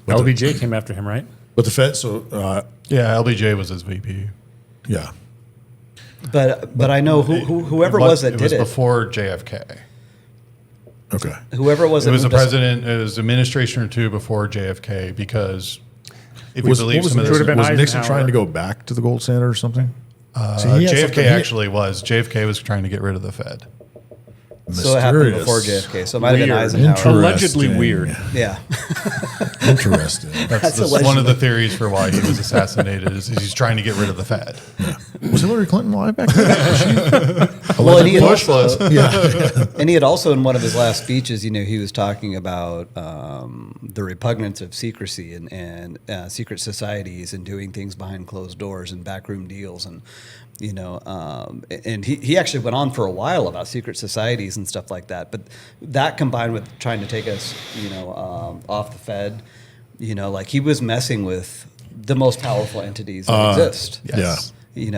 LBJ came after him, right? But the Fed, so Yeah, LBJ was his VP. yeah, But I know whoever it was that did it. it. Was before JFK. okay. Whoever it was. It that was a moved us- president. It was administration or two before JFK because if we Was, believe what was, some of Would have this, been was Nixon Eisenhower. trying to go back to the gold standard or something? See, he had JFK something- actually was. JFK was trying to get rid of the Fed. So it happened Mysterious. before JFK. So it might have been Weird. Eisenhower. Interesting. Allegedly weird. Yeah. Interesting. That's allegedly. one of the theories for why he was assassinated is he's trying to get rid of the Fed. Was Hillary Clinton alive back then? Well, and he had Bush also, Yeah. and he had also in one of his last speeches, he was talking about the repugnance of secrecy and secret societies and doing things behind closed doors and backroom deals and and he actually went on for a while about secret societies and stuff like that. But that combined with trying to take us, off the Fed, like he was messing with the most powerful entities that exist. Yes. And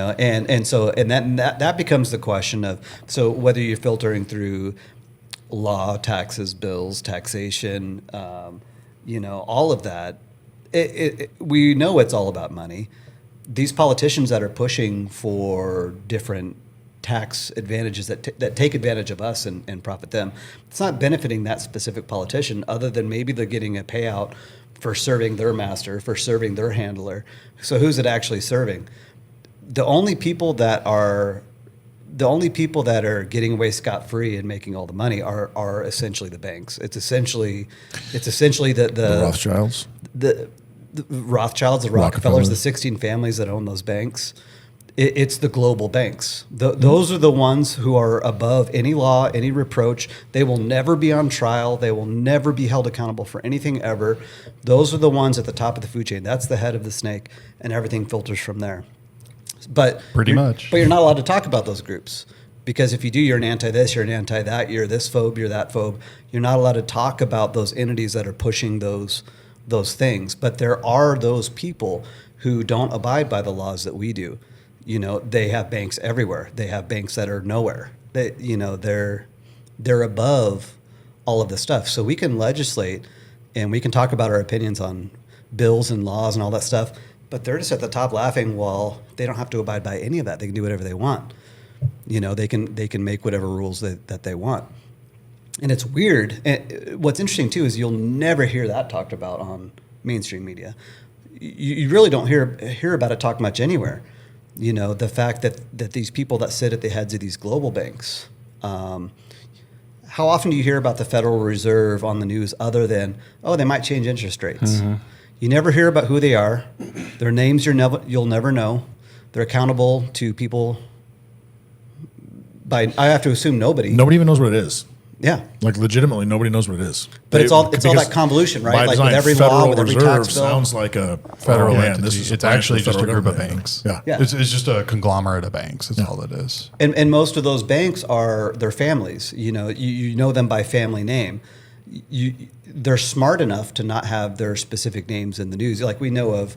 that becomes the question of, so whether you're filtering through law, taxes, bills, taxation, all of that, we know it's all about money. These politicians that are pushing for different tax advantages that take advantage of us and profit them, it's not benefiting that specific politician other than maybe they're getting a payout for serving their master, for serving their handler. So who's it actually serving? The only people that are getting away scot-free and making all the money are essentially the banks. It's essentially the Rothschilds. the Rothschilds, the Rockefellers, the 16 families that own those banks. It's the global banks. Those are the ones who are above any law, any reproach. They will never be on trial. They will never be held accountable for anything ever. Those are the ones at the top of the food chain. That's the head of the snake, and everything filters from there. But Pretty much. But you're not allowed to talk about those groups. Because if you do, you're an anti-this, you're an anti-that, you're this phobe, you're that phobe. You're not allowed to talk about those entities that are pushing those things. But there are those people who don't abide by the laws that we do. They have banks everywhere. They have banks that are nowhere. They're above all of this stuff. So we can legislate and we can talk about our opinions on bills and laws and all that stuff, but they're just at the top laughing while they don't have to abide by any of that. They can do whatever they want. They can make whatever rules that they want. And it's weird. And what's interesting too is you'll never hear that talked about on mainstream media. You really don't hear about it talked much anywhere. The fact that these people that sit at the heads of these global banks, how often do you hear about the Federal Reserve on the news other than, they might change interest rates? Mm-hmm. You never hear about who they are. Their names you'll never know. They're accountable to people I have to assume nobody. Nobody even knows what it is. Yeah. Like legitimately, nobody knows what it is. But it's all because that convolution, right? by Like design, with every Federal law, with every Reserve tax bill. sounds like a Federal man, entity. this is It's a branch actually of the just a federal group of government. banks. Yeah. Yeah. It's just a conglomerate of banks. That's all it is. And most of those banks are their families. You know them by family name. They're smart enough to not have their specific names in the news. Like we know of,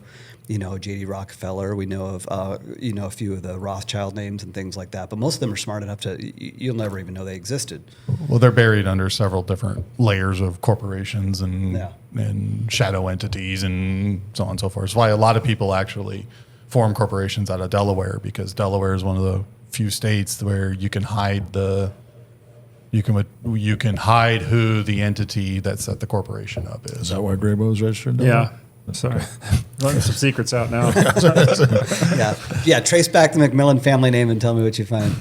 J.D. Rockefeller. We know of, a few of the Rothschild names and things like that. But most of them are smart enough you'll never even know they existed. Well, they're buried under several different layers of corporations and Yeah. and shadow entities and so on and so forth. That's why a lot of people actually form corporations out of Delaware, because Delaware is one of the few states where you can hide you can hide who the entity that set the corporation up is. Is that why Graybo is registered? Yeah. Sorry. Running some secrets out now. Yeah. Trace back the McMillan family name and tell me what you find.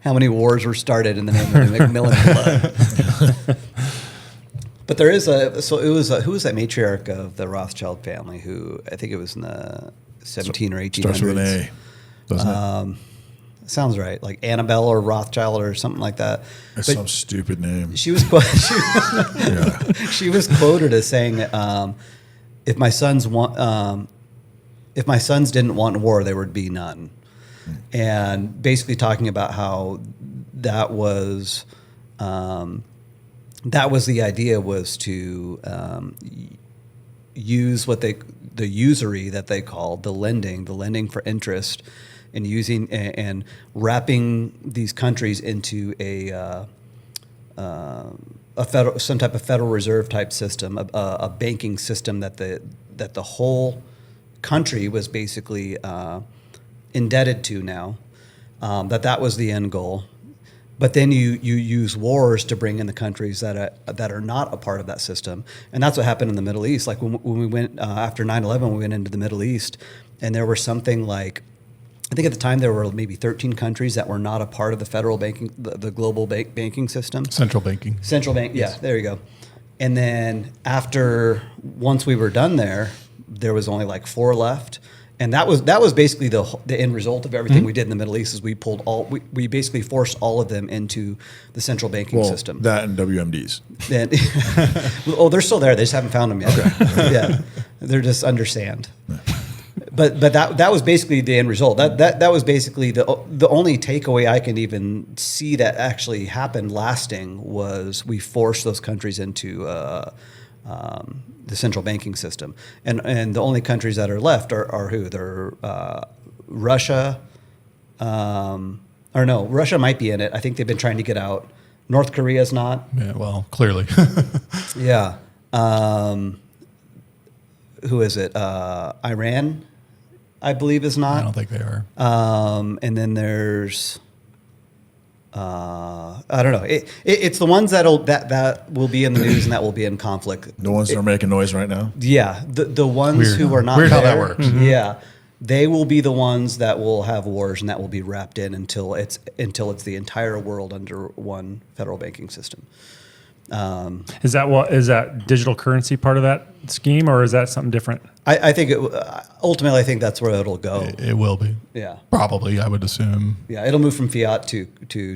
How many wars were started in the name of the McMillan blood? But there is who was that matriarch of the Rothschild family who, I think it was in the 17 or 1800s. Starts with an A, doesn't it? Sounds right, like Annabelle or Rothschild or something like that. It's But some stupid name. she was she was quoted as saying, "If my sons didn't want war, there would be none," and basically talking about how that was the idea, was to use the usury that they called the lending for interest, and using and wrapping these countries into a some type of Federal Reserve type system, a banking system that the whole country was basically indebted to now. That was the end goal. But then you use wars to bring in the countries that are not a part of that system. And that's what happened in the Middle East. Like when we went, after 9/11, we went into the Middle East, and there were something like, I think at the time there were maybe 13 countries that were not a part of the federal banking, the global banking system. Central banking. Central bank, yeah, there you go. And then once we were done there was only like 4 left. And that was basically the end result of everything we did in the Middle East. Is we basically forced all of them into the central banking system. That and WMDs. Then, they're still there. They just haven't found them yet. Okay. Yeah, they're just under sand. But that was basically the end result. That was basically the only takeaway I can even see that actually happened lasting was we forced those countries into the central banking system, and the only countries that are left are who? They're Russia, or no, Russia might be in it. I think they've been trying to get out. North Korea's not. Yeah, well, clearly. Yeah. Who is it? Iran, I believe, is not. I don't think they are. And then there's. I don't know. It's the ones that will be in the news and that will be in conflict. The ones that are making noise right now? Yeah. The ones Weird. who are not Weird there, how that works. Mm-hmm. Yeah. They will be the ones that will have wars and that will be wrapped in until it's the entire world under one federal banking system. Is that digital currency part of that scheme, or is that something different? I think ultimately, I think that's where it'll go. It will be. Yeah. Probably, I would assume. Yeah, it'll move from fiat to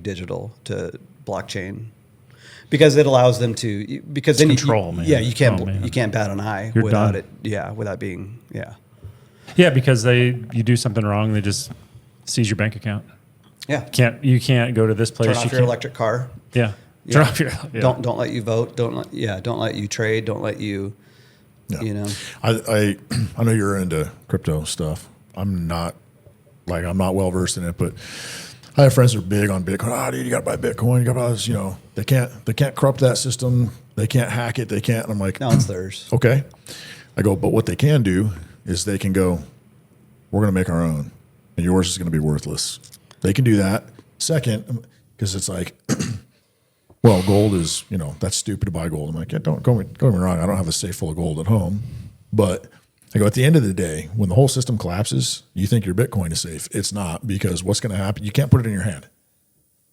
digital to blockchain, because it allows them to then control. Man. Yeah, you can't Oh, you can't bat an eye You're without done. it. Yeah, without being Yeah, because you do something wrong, they just seize your bank account. yeah. You can't go to this place. Turn off you your can't- electric car. Yeah. Yeah. Turn off your. Yeah. Don't let you vote. Don't let you trade. Don't let you. Yeah. You know. I know you're into crypto stuff. I'm not well versed in it, but I have friends who are big on Bitcoin. Oh, dude, you got to buy Bitcoin. You got to buy this. They can't corrupt that system. They can't hack it. They can't. And I'm like, No, it's theirs. okay. I go, but what they can do is they can go, we're going to make our own, and yours is going to be worthless. They can do that. Second, because it's like, well, gold is, that's stupid to buy gold. I'm like, yeah, don't get me wrong. I don't have a safe full of gold at home. But I go, at the end of the day, when the whole system collapses, you think your Bitcoin is safe. It's not, because what's going to happen? You can't put it in your hand,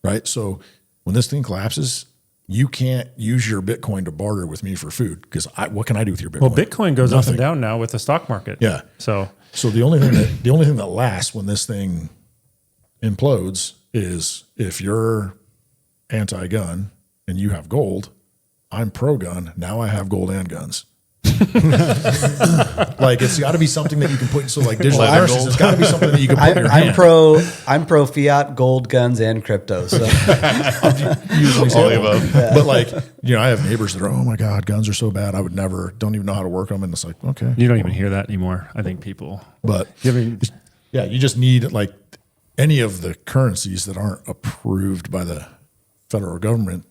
right? So when this thing collapses, you can't use your Bitcoin to barter with me for food, because what can I do with your Bitcoin? Well, Bitcoin goes up Nothing. and down now with the stock market. Yeah. So the only thing that lasts when this thing implodes is if you're anti-gun and you have gold. I'm pro-gun. Now I have gold and guns. Like, it's got to be something that you can put. So like digital currencies, it's got to be something that you can put in your hand. I'm pro fiat, gold, guns, and crypto. So Use an example. All the above. But like, I have neighbors that are, oh my God, guns are so bad. I would never, don't even know how to work them. And it's like, okay. you don't even hear that anymore. I think people. But I mean, yeah, you just need like any of the currencies that aren't approved by the federal government.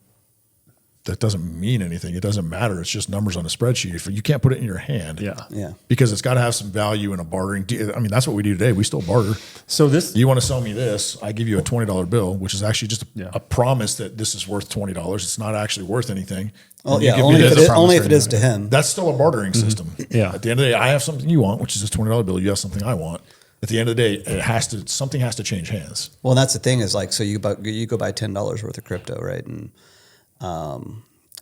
That doesn't mean anything. It doesn't matter. It's just numbers on a spreadsheet. If you can't put it in your hand, yeah. because it's got to have some value in a bartering. I mean, that's what we do today. We still barter. so this. You want to sell me this? I give you a $20 bill, which is actually just Yeah. a promise that this is worth $20. It's not actually worth anything. Oh And you yeah, give me only this if, as it, a promise only for if it is to anything. him. That's still a bartering system. Yeah. At the end of the day, I have something you want, which is this $20 bill. You have something I want. At the end of the day, something has to change hands. Well, and that's the thing is like, so you go buy $10 worth of crypto, right? And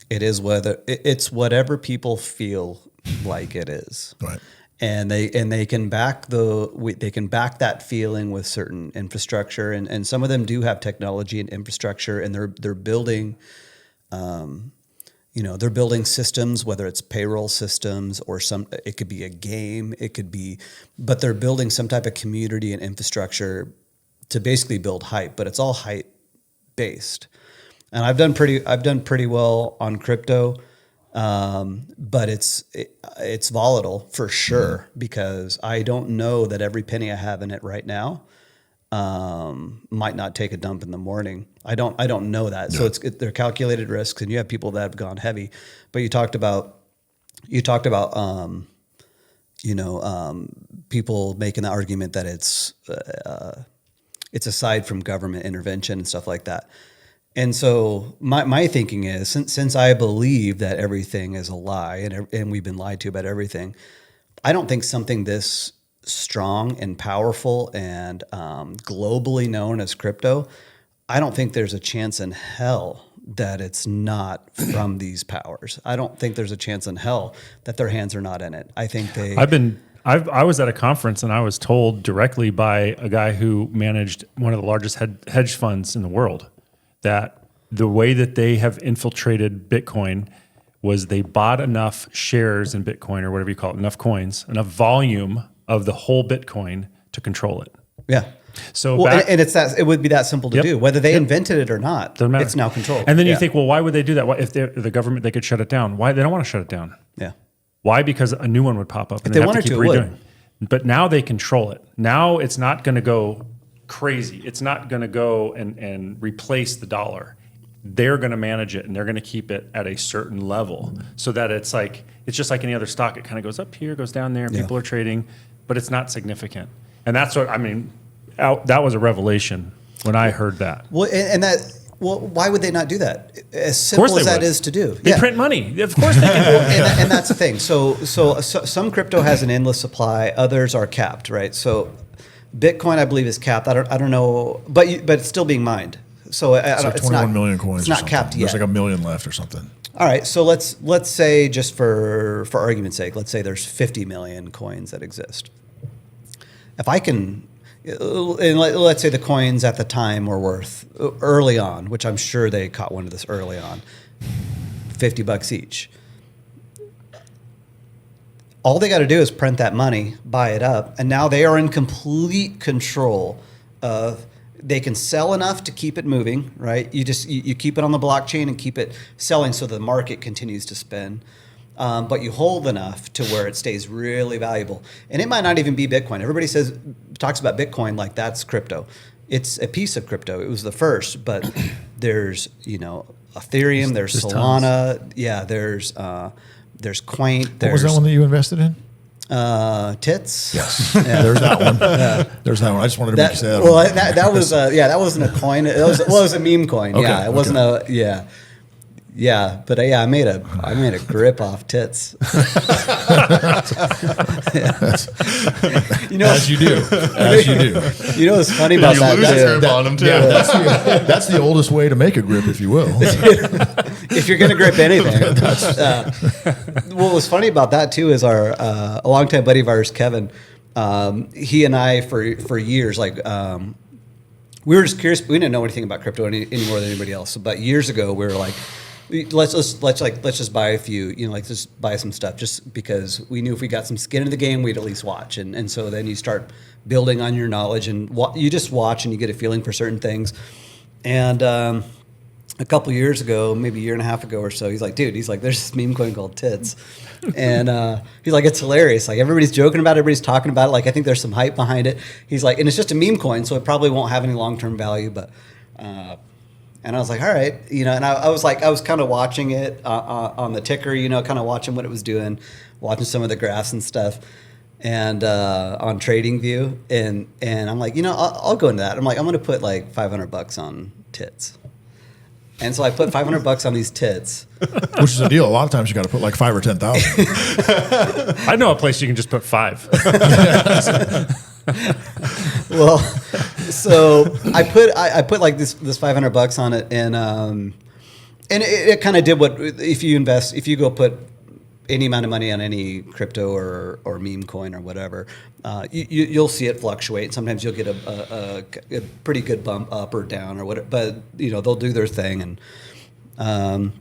it's whatever people feel like it is, Right. and they can back that feeling with certain infrastructure, and some of them do have technology and infrastructure, and they're building, they're building systems, whether it's payroll systems or it could be a game, but they're building some type of community and infrastructure to basically build hype, but it's all hype based. And I've done pretty well on crypto, but it's volatile for sure, because I don't know that every penny I have in it right now might not take a dump in the morning. I don't know that. So they're calculated risks, and you have people that have gone heavy. But you talked about people making the argument that it's aside from government intervention and stuff like that. And so my thinking is, since I believe that everything is a lie and we've been lied to about everything, I don't think something this strong and powerful and globally known as crypto, I don't think there's a chance in hell that it's not from these powers. I don't think there's a chance in hell that their hands are not in it. I think I was at a conference and I was told directly by a guy who managed one of the largest hedge funds in the world that the way that they have infiltrated Bitcoin was they bought enough shares in Bitcoin, or whatever you call it, enough coins, enough volume of the whole Bitcoin to control it. Yeah. So it would be that simple to do. Whether they invented it or not, doesn't matter. It's now controlled. And then you think, well, why would they do that? Why, if they're the government, they could shut it down. Why? They don't want to shut it down. Yeah. Why? Because a new one would pop up and they have wanted to keep to, it redoing. would. But now they control it. Now it's not going to go crazy. It's not going to go and replace the dollar. They're going to manage it, and they're going to keep it at a certain level so that it's just like any other stock. It kind of goes up here, goes down there. People are trading, but it's not significant. And that's what I mean. That was a revelation when I heard that. Well, why would they not do that? As simple as that is to do. They print money. Of course they can. and that's the thing. So some crypto has an endless supply. Others are capped, right? So Bitcoin, I believe, is capped. I don't know, but it's still being mined. So it's like 21 million coins. It's not capped yet. There's like 1 million left or something. All right. So let's say, just for argument's sake, let's say there's 50 million coins that exist. If I can, and let's say the coins at the time were worth early on, which I'm sure they caught one of this early on, $50 each. All they got to do is print that money, buy it up, and now they are in complete control of. They can sell enough to keep it moving, right? You keep it on the blockchain and keep it selling so the market continues to spin. But you hold enough to where it stays really valuable. And it might not even be Bitcoin. Everybody talks about Bitcoin like that's crypto. It's a piece of crypto. It was the first, but there's Ethereum, there's Solana, tons. Yeah, there's Quaint. What was that one that you invested in? Tits. Yes. Yeah. There's that one. There's that one. I just wanted to make you say that. Well, that was that wasn't a coin. It was a meme coin. Okay, yeah, it wasn't a Yeah, but I made a grip off tits. As you do. You know what's funny about that? You lose a grip on them too. Yeah, that's the oldest way to make a grip, if you will. If you're going to grip anything. What was funny about that too is a longtime buddy of ours, Kevin. He and I for years, we were just curious. We didn't know anything about crypto any more than anybody else. But years ago, we were like, let's just buy a few, just buy some stuff, just because we knew if we got some skin in the game, we'd at least watch. And so then you start building on your knowledge, and you just watch and you get a feeling for certain things. And a couple years ago, maybe a year and a half ago or so, he's like, there's this meme coin called Tits. And he's like, it's hilarious. Like, everybody's joking about it, everybody's talking about it. Like, I think there's some hype behind it. He's like, and it's just a meme coin, so it probably won't have any long-term value, but and I was like, all right, and I was kind of watching it on the ticker, kind of watching what it was doing, watching some of the graphs and stuff, and on TradingView, and I'm like, I'll go into that. I'm like, I'm going to put like $500 on Tits. And so I put $500 on these tits, which is a deal. A lot of times you got to put like 5 or 10,000. I know a place you can just put 5. Well, so I put like this $500 on it, and it kind of did what if you go put any amount of money on any crypto or meme coin or whatever, you'll see it fluctuate. Sometimes you'll get a pretty good bump up or down or whatever, but they'll do their thing. And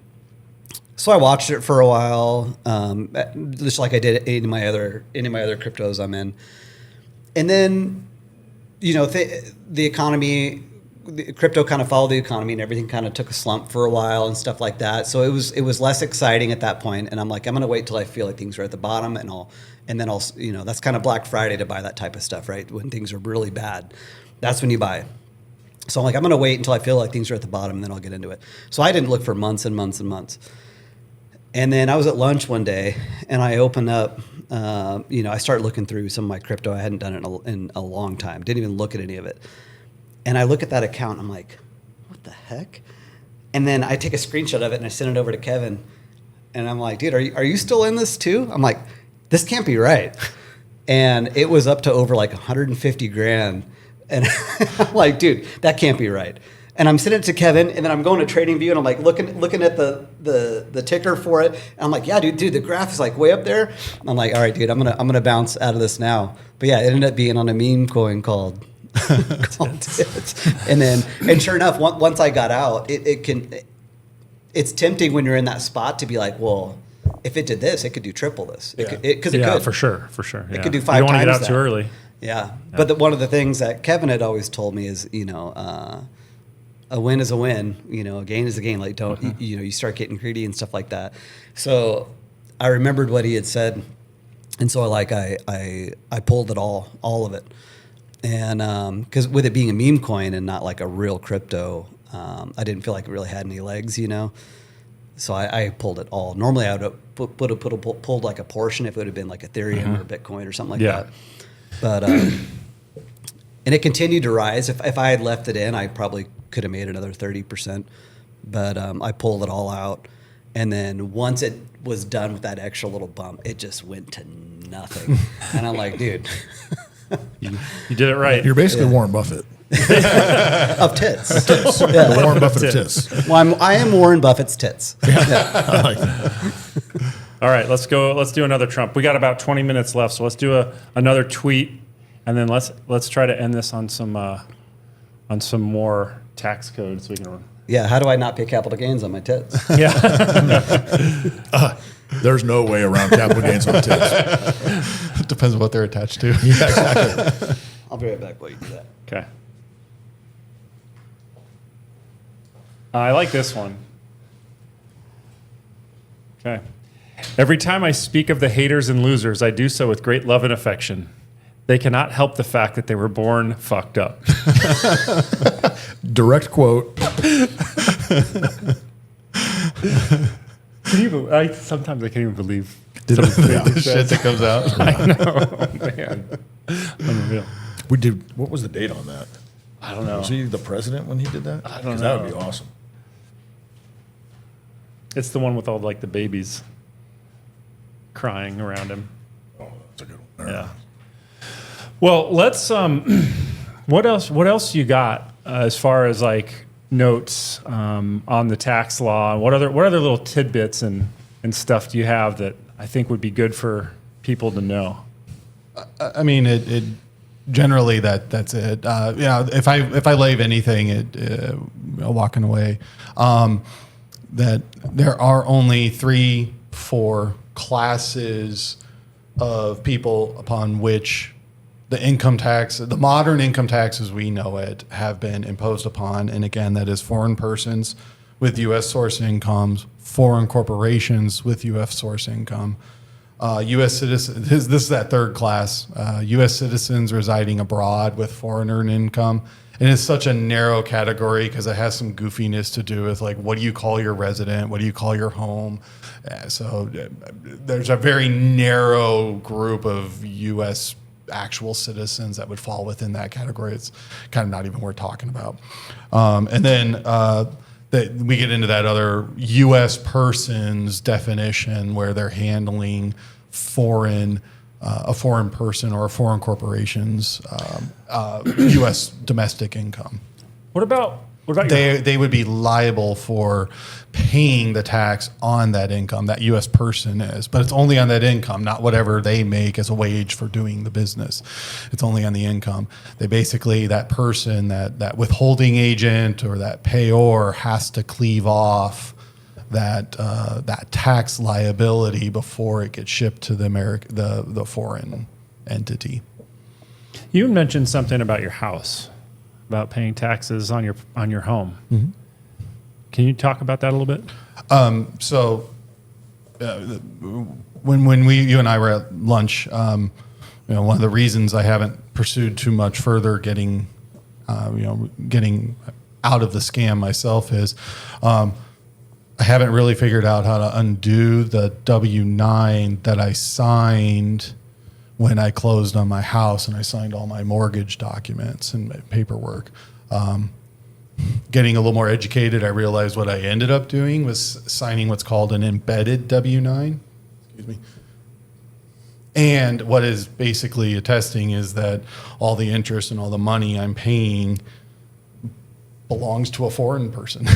so I watched it for a while, just like I did any of my other cryptos I'm in. And then, the economy, the crypto kind of followed the economy, and everything kind of took a slump for a while and stuff like that. So it was less exciting at that point. And I'm like, I'm going to wait till I feel like things are at the bottom, and then I'll that's kind of Black Friday to buy that type of stuff, right? When things are really bad. that's when you buy. So I'm like, I'm going to wait until I feel like things are at the bottom, and then I'll get into it. So I didn't look for months and months and months. And then I was at lunch one day, and I opened up, I started looking through some of my crypto. I hadn't done it in a long time. Didn't even look at any of it. And I look at that account, and I'm like, what the heck? And then I take a screenshot of it, and I send it over to Kevin. And I'm like, dude, are you still in this too? I'm like, this can't be right. And it was up to over like 150 grand. And I'm like, dude, that can't be right. And I'm sending it to Kevin, and then I'm going to TradingView, and I'm like looking at the ticker for it. And I'm like, yeah, dude, the graph is like way up there. I'm like, all right, dude, I'm gonna bounce out of this now. But yeah, it ended up being on a meme coin called Tits. And sure enough, once I got out, it's tempting when you're in that spot to be like, well, if it did this, it could do triple this. It could. For sure. Yeah. It could do 5 times that. You don't want to get out too early. Yeah. But one of the things that Kevin had always told me is, a win is a win, a gain is a gain. Like, don't, you start getting greedy and stuff like that. So I remembered what he had said. And so I pulled it all of it. And, cause with it being a meme coin and not like a real crypto, I didn't feel like it really had any legs, So I pulled it all. Normally I would have pulled like a portion if it would have been like Ethereum or Bitcoin or something like that. But, and it continued to rise. If I had left it in, I probably could have made another 30%. But I pulled it all out. And then once it was done with that extra little bump, it just went to nothing. And I'm like, dude. You did it right. You're basically Warren Buffett. Of tits. The Warren Buffett of tits. Well, I am Warren Buffett's tits. I like that. All right, let's go. Let's do another Trump. We got about 20 minutes left, so let's do another tweet, and then let's try to end this on some more tax code so we can. Yeah, how do I not pay capital gains on my tits? Yeah. There's no way around capital gains on tits. It depends on what they're attached to. Yeah, exactly. I'll be right back while you do that. Okay. I like this one. Okay. Every time I speak of the haters and losers, I do so with great love and affection. They cannot help the fact that they were born fucked up. Direct quote. Sometimes I can't even believe The shit that comes out. I know, man. Unreal. What was the date on that? I don't know. Was he the president when he did that? I don't 'Cause know. That would be awesome. It's the one with all like the babies crying around him. Oh, that's a good one. Yeah. Well, let's. What else you got as far as like notes on the tax law? What other little tidbits and stuff do you have that I think would be good for people to know? I mean, it generally that's it. If I leave anything, walking away, that there are only 3-4 classes of people upon which the modern income tax as we know it, have been imposed upon. And again, that is foreign persons with U.S. source incomes, foreign corporations with U.S. source income, U.S. citizens. This is that third class, U.S. citizens residing abroad with foreign earned income. And it's such a narrow category because it has some goofiness to do with like, what do you call your resident? What do you call your home? So there's a very narrow group of U.S. actual citizens that would fall within that category. It's kind of not even worth talking about. And then we get into that other U.S. persons definition where they're handling a foreign person or a foreign corporation's U.S. domestic income. What about they would be liable for paying the tax on that income that U.S. person is, but it's only on that income, not whatever they make as a wage for doing the business. It's only on the income. They basically, that person, that withholding agent or that payor has to cleave off that tax liability before it gets shipped to the foreign entity. You mentioned something about your house, about paying taxes on your home. Mm-hmm. Can you talk about that a little bit? When you and I were at lunch, one of the reasons I haven't pursued too much further getting getting out of the scam myself is I haven't really figured out how to undo the W-9 that I signed when I closed on my house and I signed all my mortgage documents and my paperwork. Getting a little more educated, I realized what I ended up doing was signing what's called an embedded W-9. Excuse me. And what is basically attesting is that all the interest and all the money I'm paying belongs to a foreign person.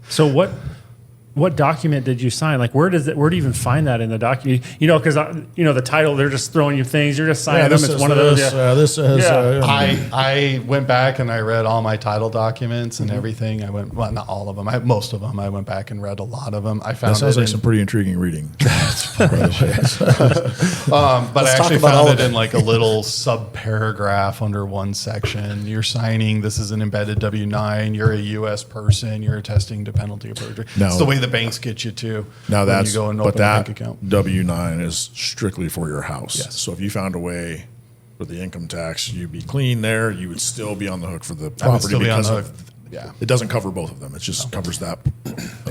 So what document did you sign? Like, where do you even find that in the document? Because the title, they're just throwing you things. You're just signing them. It's one of those. This says. I went back and I read all my title documents and everything. I went, well, not all of them. Most of them. I went back and read a lot of them. I found that sounds like some pretty intriguing reading. But I actually found it in like a little sub paragraph under one section. You're signing. This is an embedded W-9. You're a U.S. person. You're attesting to penalty of perjury. No. It's the way the banks get you to. Now when that's you go and but open a bank that account. W-9 is strictly for your house. Yes. So if you found a way for the income tax, you'd be clean there. You would still be on the hook for the I would property still be on because the of, hook. Yeah. it doesn't cover both of them. It just covers that.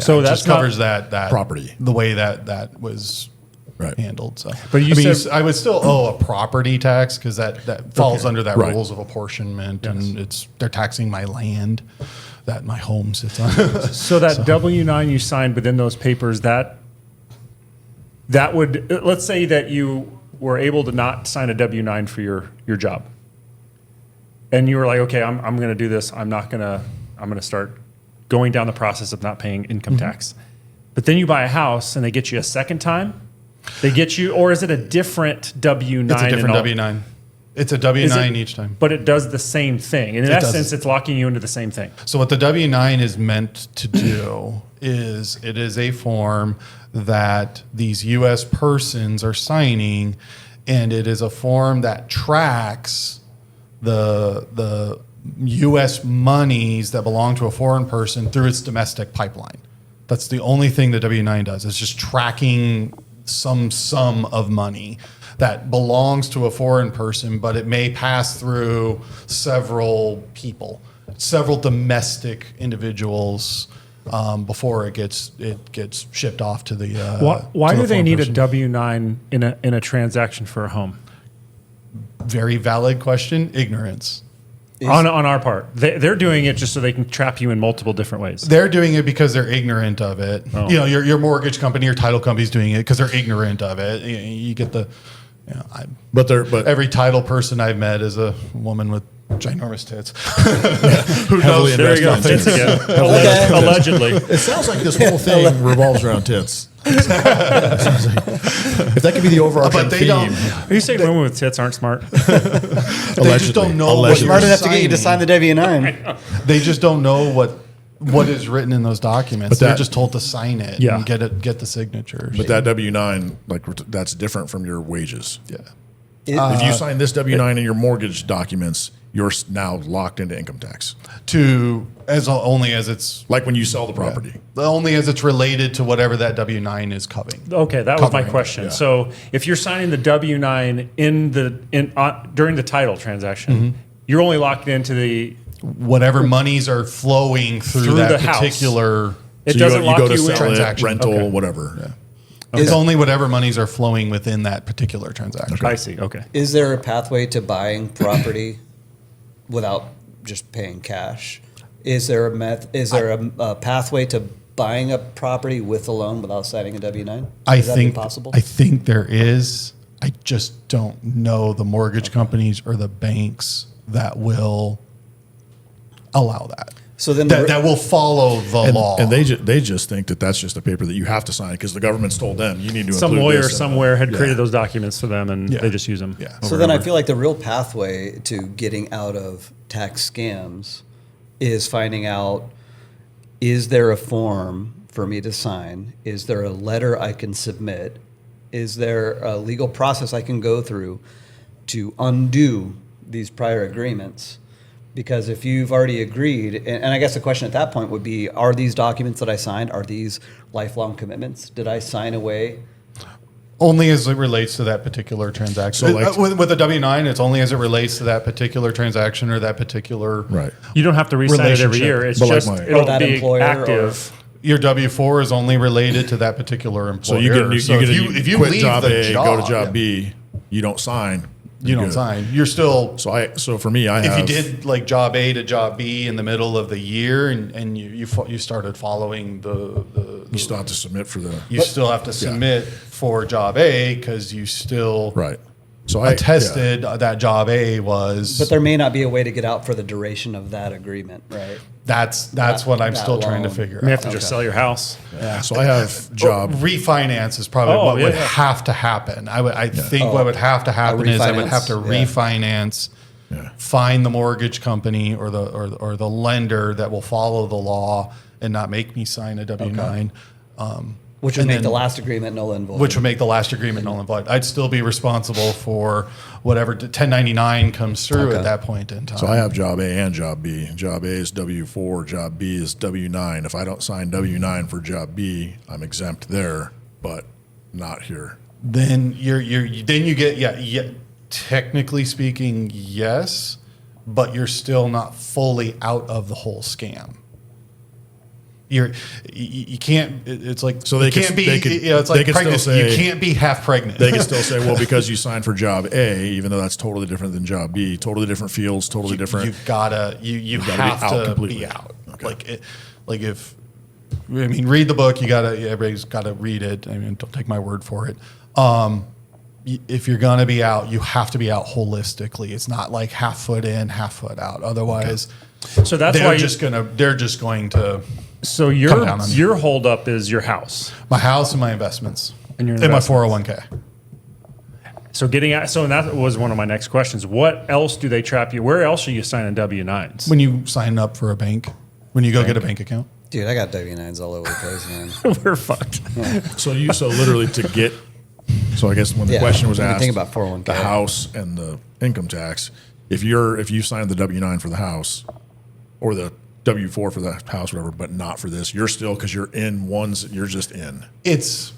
So It that's just covers that property. the way that was Right. handled. So, But you said- I would still owe a property tax because that falls under that Right. rules of apportionment, and they're taxing my land that my home sits on. So that W-9 you signed within those papers, that would, let's say that you were able to not sign a W-9 for your job. And you were like, okay, I'm going to do this. I'm going to start going down the process of not paying income tax. But then you buy a house and they get you a second time. They get you, or is it a different W-9? It's a different W-9. It's a W-9 each time. But it does the same thing. In essence, it's locking you into the same thing. So what the W-9 is meant to do is it is a form that these U.S. persons are signing, and it is a form that tracks the U.S. monies that belong to a foreign person through its domestic pipeline. That's the only thing the W-9 does. It's just tracking some sum of money that belongs to a foreign person, but it may pass through several people, several domestic individuals before it gets shipped off to the. Why to do the they foreign need person. a W-9 in a transaction for a home? Very valid question. Ignorance. On our part, they're doing it just so they can trap you in multiple different ways. They're doing it because they're ignorant of it. Oh. Your mortgage company, your title company's doing it because they're ignorant of it. You get the. But Every title person I've met is a woman with ginormous tits. Who heavily knows? There you go, invested in tits tits. again. Allegedly. It sounds like this whole thing revolves around tits. It sounds like- if that could be the overarching But they theme, don't- Are you saying women with tits aren't smart? They just don't know what Allegedly. you're Smart enough to get you to sign signing. the W-9. They just don't know what is written in those documents. But that- They're just told to sign it Yeah. and get the signature. But that W-9, that's different from your wages. yeah. If you sign this W-9 in your mortgage documents, you're now locked into income tax. Only as it's Like when you sell the property. only as it's related to whatever that W-9 is covering. Okay, that was my Covering, question. yeah. So if you're signing the W-9 during the title transaction, you're only locked into the. Whatever monies are flowing through Through that the house. particular. It So doesn't you lock go to you in. sell it, Transaction. rental, Okay. whatever. Yeah. It's only whatever monies are flowing within that particular transaction. I see. Okay. Is there a pathway to buying property without just paying cash? Is there a pathway to buying a property with a loan without signing a W-9? Is that possible? I think there is. I just don't know the mortgage companies or the banks that will allow that. So then That will follow the law. And they just think that that's just a paper that you have to sign because the government's told them you need to Some include lawyer this. somewhere had Yeah. created those documents for them, and Yeah. they just use them. Yeah. So then I feel like the real pathway to getting out of tax scams is finding out, is there a form for me to sign? Is there a letter I can submit? Is there a legal process I can go through to undo these prior agreements? Because if you've already agreed, and I guess the question at that point would be, are these documents that I signed, are these lifelong commitments? Did I sign away Only as it relates to that particular transaction. So, like- with a W-9, it's only as it relates to that particular transaction or that particular Right. You don't have to resign it every Relationship. year. It's But like just my- it'll Or that be employer active. Your W-4 is only related to that particular employer. So you get if you quit leave job the A, job, go to job yeah, B, you don't sign. you you're don't good. sign. You're still. So for me, I If have. you did like job A to job B in the middle of the year, and you started following you still have to submit for the you still have to submit for job A because you still right. So I attested that job A was. But there may not be a way to get out for the duration of that agreement, right? That's what I'm that still trying to loan. figure You may out. have to just sell your house. Yeah. So I have job. Refinance is probably Oh, what would yeah. have to happen. I think what would have to happen is I would have to refinance, refinance, find the mortgage company or the lender that will follow the law and not make me sign a W-9. Which would And make then- the last agreement null and void. Which would make the last agreement null and void. I'd still be responsible for whatever 1099 comes through Okay. at that point in time. So I have job A and job B. Job A is W-4. Job B is W-9. If I don't sign W-9 for job B, I'm exempt there, but not here. Then you get yeah. Technically speaking, yes, but you're still not fully out of the whole scam. You can't. It's like So they you could- can't be. they could- It's they like could still pregnancy. say- You can't be half pregnant. They can still say, well, because you signed for job A, even though that's totally different than job B, totally different fields, totally different. You gotta you gotta be have out to completely. be out. Okay. Like if I mean read the book. Everybody's got to read it. I mean, don't take my word for it. If you're gonna be out, you have to be out holistically. It's not like half foot in, half foot out. Otherwise, So that's why they're just going to So come your down on you. your holdup is your house. my house and my investments And your and my investments. 401k. So getting out. So that was one of my next questions. What else do they trap you? Where else are you signing W-9s? When you sign up for a bank, when you go get a bank account. Dude, I got W-9s all over the place, man. We're fucked. So literally to get. So I guess when the Yeah, question was when you asked, think about 401k. the house and the income tax, if you signed the W-9 for the house or the W-4 for the house, whatever, but not for this, you're still, because you're in ones, you're just in. It's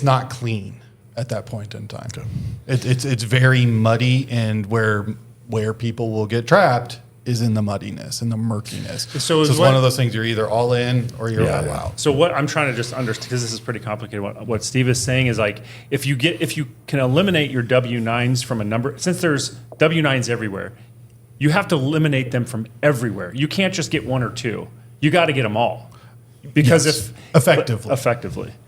not clean at that point in time. It's very muddy, and where people will get trapped is in the muddiness and the murkiness. So is it's what- one of those things, you're either all in or you're Yeah, all yeah. out. So what I'm trying to just understand, because this is pretty complicated. What Steve is saying is like, if you can eliminate your W-9s from a number, since there's W-9s everywhere, you have to eliminate them from everywhere. You can't just get one or two. You got to get them all. Because Yes. effectively,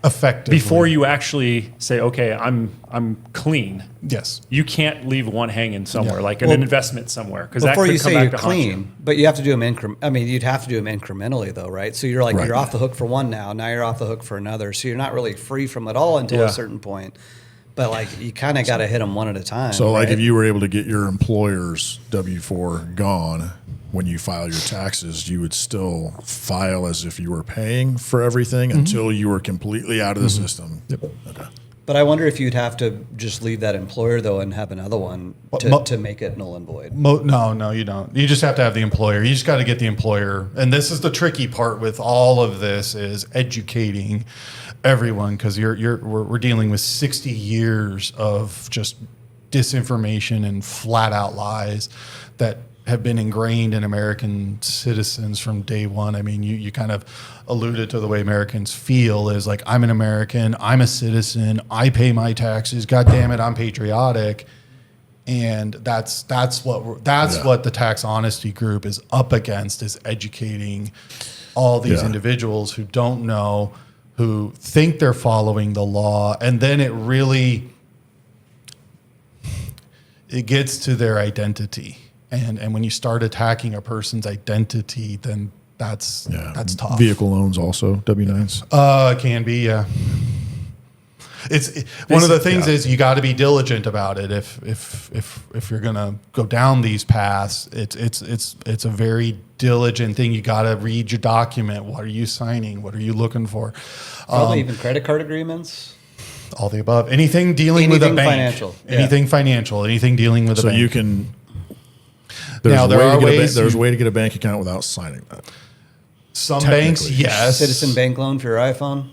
Effectively. before you actually say, okay, I'm clean. Yes. You can't leave one hanging somewhere, Yeah. like an investment somewhere, because that Before could you come say back you're to haunt you. clean, but you have to do them I mean, you'd have to do them incrementally, though, right? So you're like Right. you're off the hook for one now. Now you're off the hook for another. So you're not really free from it all until Yeah. a certain point. But like you kind of got to hit them one at a time. So like right? if you were able to get your employer's W-4 gone when you file your taxes, you would still file as if you were paying for everything until you were completely out of the system. Yep. Okay. But I wonder if you'd have to just leave that employer though and have another one to make it null and void. No, you don't. You just have to have the employer. You just got to get the employer. And this is the tricky part with all of this is educating everyone, because we're dealing with 60 years of just disinformation and flat out lies that have been ingrained in American citizens from day one. I mean, you kind of alluded to the way Americans feel is like, I'm an American, I'm a citizen, I pay my taxes, God damn it, I'm patriotic. And that's what the tax honesty group is up against, is educating all these Yeah. individuals who don't know, who think they're following the law, and then it gets to their identity. And when you start attacking a person's identity, then that's tough. Vehicle loans also, W-9s. It can be, yeah. One of the things is you got to be diligent about it. If you're gonna go down these paths, it's a very diligent thing. You got to read your document. What are you signing? What are you looking for? Probably even credit card agreements. All the above. Anything dealing with a Anything bank. financial. Yeah. Anything financial. Anything dealing with a So bank. you can. Now, there are ways There's a you- way to get a bank account without signing that. Some banks, Technically. yes. Citizen bank loan for your iPhone.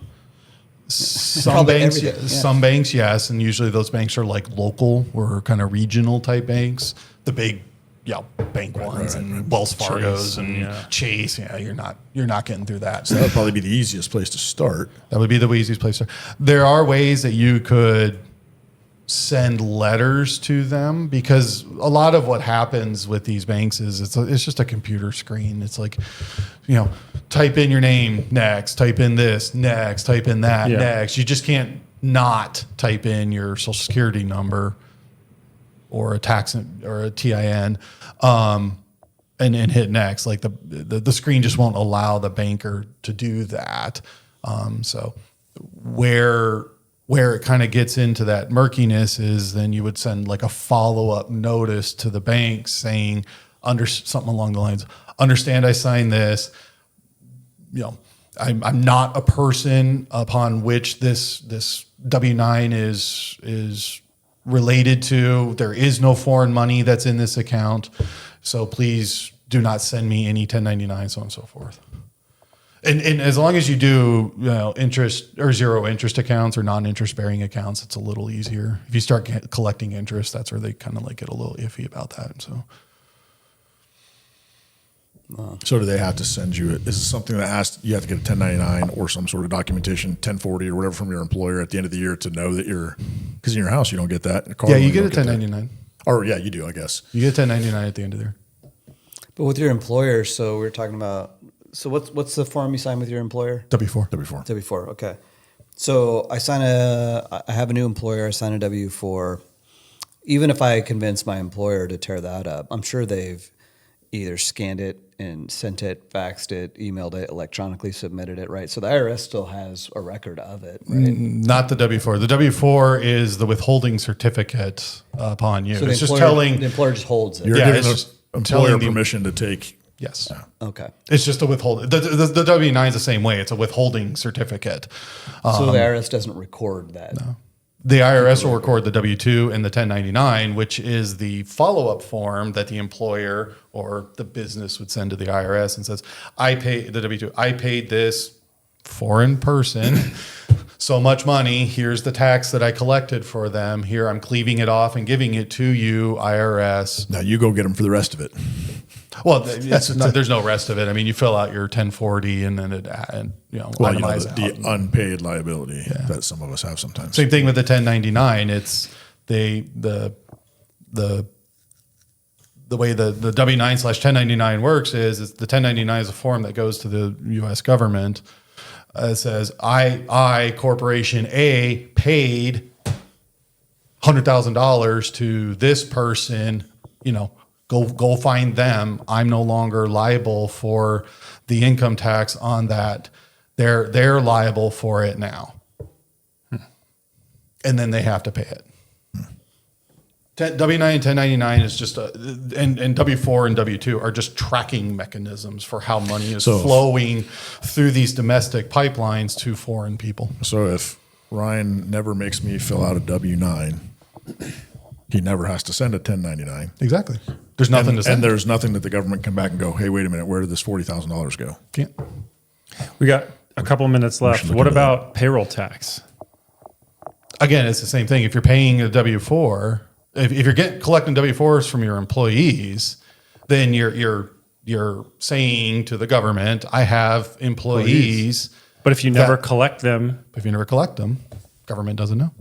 Some Probably banks, everything, yeah. some banks, yes, and usually those banks are like local or kind of regional type banks. The big, bank ones and Wells Fargo's Chase, and Chase. Yeah, you're not getting through that. That would probably be the easiest place to start. That would be the easiest place. There are ways that you could send letters to them, because a lot of what happens with these banks is it's just a computer screen. It's like, type in your name next, type in this next, type in that next. You just can't not type in your social security number or a tax or a TIN. And hit next. Like the screen just won't allow the banker to do that. So where it kind of gets into that murkiness is then you would send like a follow-up notice to the bank saying something along the lines, understand I signed this, I'm not a person upon which this W-9 is related to. There is no foreign money that's in this account. So please do not send me any 1099, so on and so forth. And as long as you do interest or zero interest accounts or non-interest bearing accounts, it's a little easier. If you start collecting interest, that's where they kind of like get a little iffy about that. So do they have to send you it? Is it something that you have to get a 1099 or some sort of documentation, 1040 or whatever from your employer at the end of the year to know that because in your house you don't get that. Yeah, you get a 1099. Or yeah, you do, I guess. You get 1099 at the end of the year. But with your employer, so we're talking about. So what's the form you sign with your employer? W-4. W-4. Okay. So I have a new employer. I sign a W-4. Even if I convince my employer to tear that up, I'm sure they've either scanned it and sent it, faxed it, emailed it, electronically submitted it, right? So the IRS still has a record of it, right? Not the W-4. The W-4 is the withholding certificate upon you. So it's just telling the employer just holds it. You're Yeah, giving it's the just employer telling the- permission to take. yes. Okay. It's just a withholding. The W-9 is the same way. It's a withholding certificate. So the IRS doesn't record that. No. The IRS will record the W-2 and the 1099, which is the follow-up form that the employer or the business would send to the IRS and says, I paid the W-2. I paid this foreign person so much money. Here's the tax that I collected for them. Here, I'm cleaving it off and giving it to you, IRS. Now you go get them for the rest of it. Well, there's no rest of it. I mean, you fill out your 1040 and then itemize it the unpaid liability that some of us have sometimes. Same thing with the 1099. It's the way the W-9/1099 works is the 1099 is a form that goes to the U.S. government. It says I Corporation A paid $100,000 to this person. Go find them. I'm no longer liable for the income tax on that. They're liable for it now. And then they have to pay it. W-9 and 1099 is just and W-4 and W-2 are just tracking mechanisms for how money is flowing through these domestic pipelines to foreign people. So if Ryan never makes me fill out a W-9, he never has to send a 1099. Exactly. There's nothing to send. And there's nothing that the government can back and go, hey, wait a minute, where did this $40,000 go? Can't. We got a couple minutes left. What about payroll tax? Again, it's the same thing. If you're paying a W-4, if you're collecting W-4s from your employees, then you're saying to the government, I have employees. But if you never collect them, government doesn't know.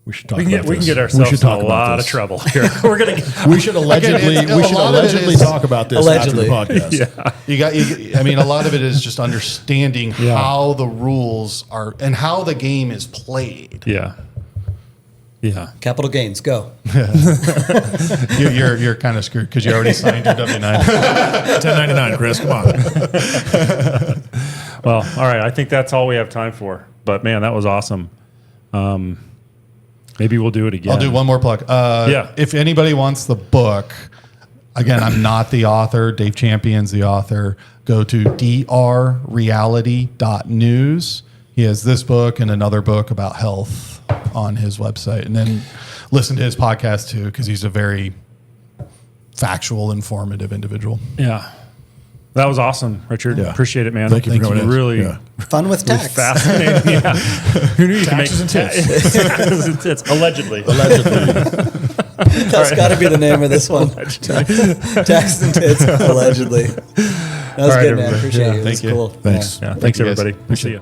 We should talk we about can this. get ourselves in a lot of trouble here. We're gonna. We should allegedly talk about this after the podcast. Yeah. A lot of it is just understanding how the rules are and how the game is played. Yeah. Yeah. Capital gains, go. You're kind of screwed because you already signed your W-9. 1099, Chris, come on. Well, all right. I think that's all we have time for. But man, that was awesome. Maybe we'll do it again. I'll do one more plug. If anybody wants the book, again, I'm not the author. Dave Champion's the author. Go to drreality.news. He has this book and another book about health on his website. And then listen to his podcast too, because he's a very factual, informative individual. Yeah. That was awesome, Richard. Yeah. Appreciate it, man. Thank you for coming in. Really, Yeah. Fun with really tax. fascinating. Yeah. Who knew you could make Taxes and tips. taxes and tips? Allegedly. That's got to be the name of this one. Tax and tits, allegedly. That was All right, good, man. everybody. Appreciate Yeah, it. It was thank you. cool. Thanks. Yeah. Thanks, you, guys. everybody. We'll see you.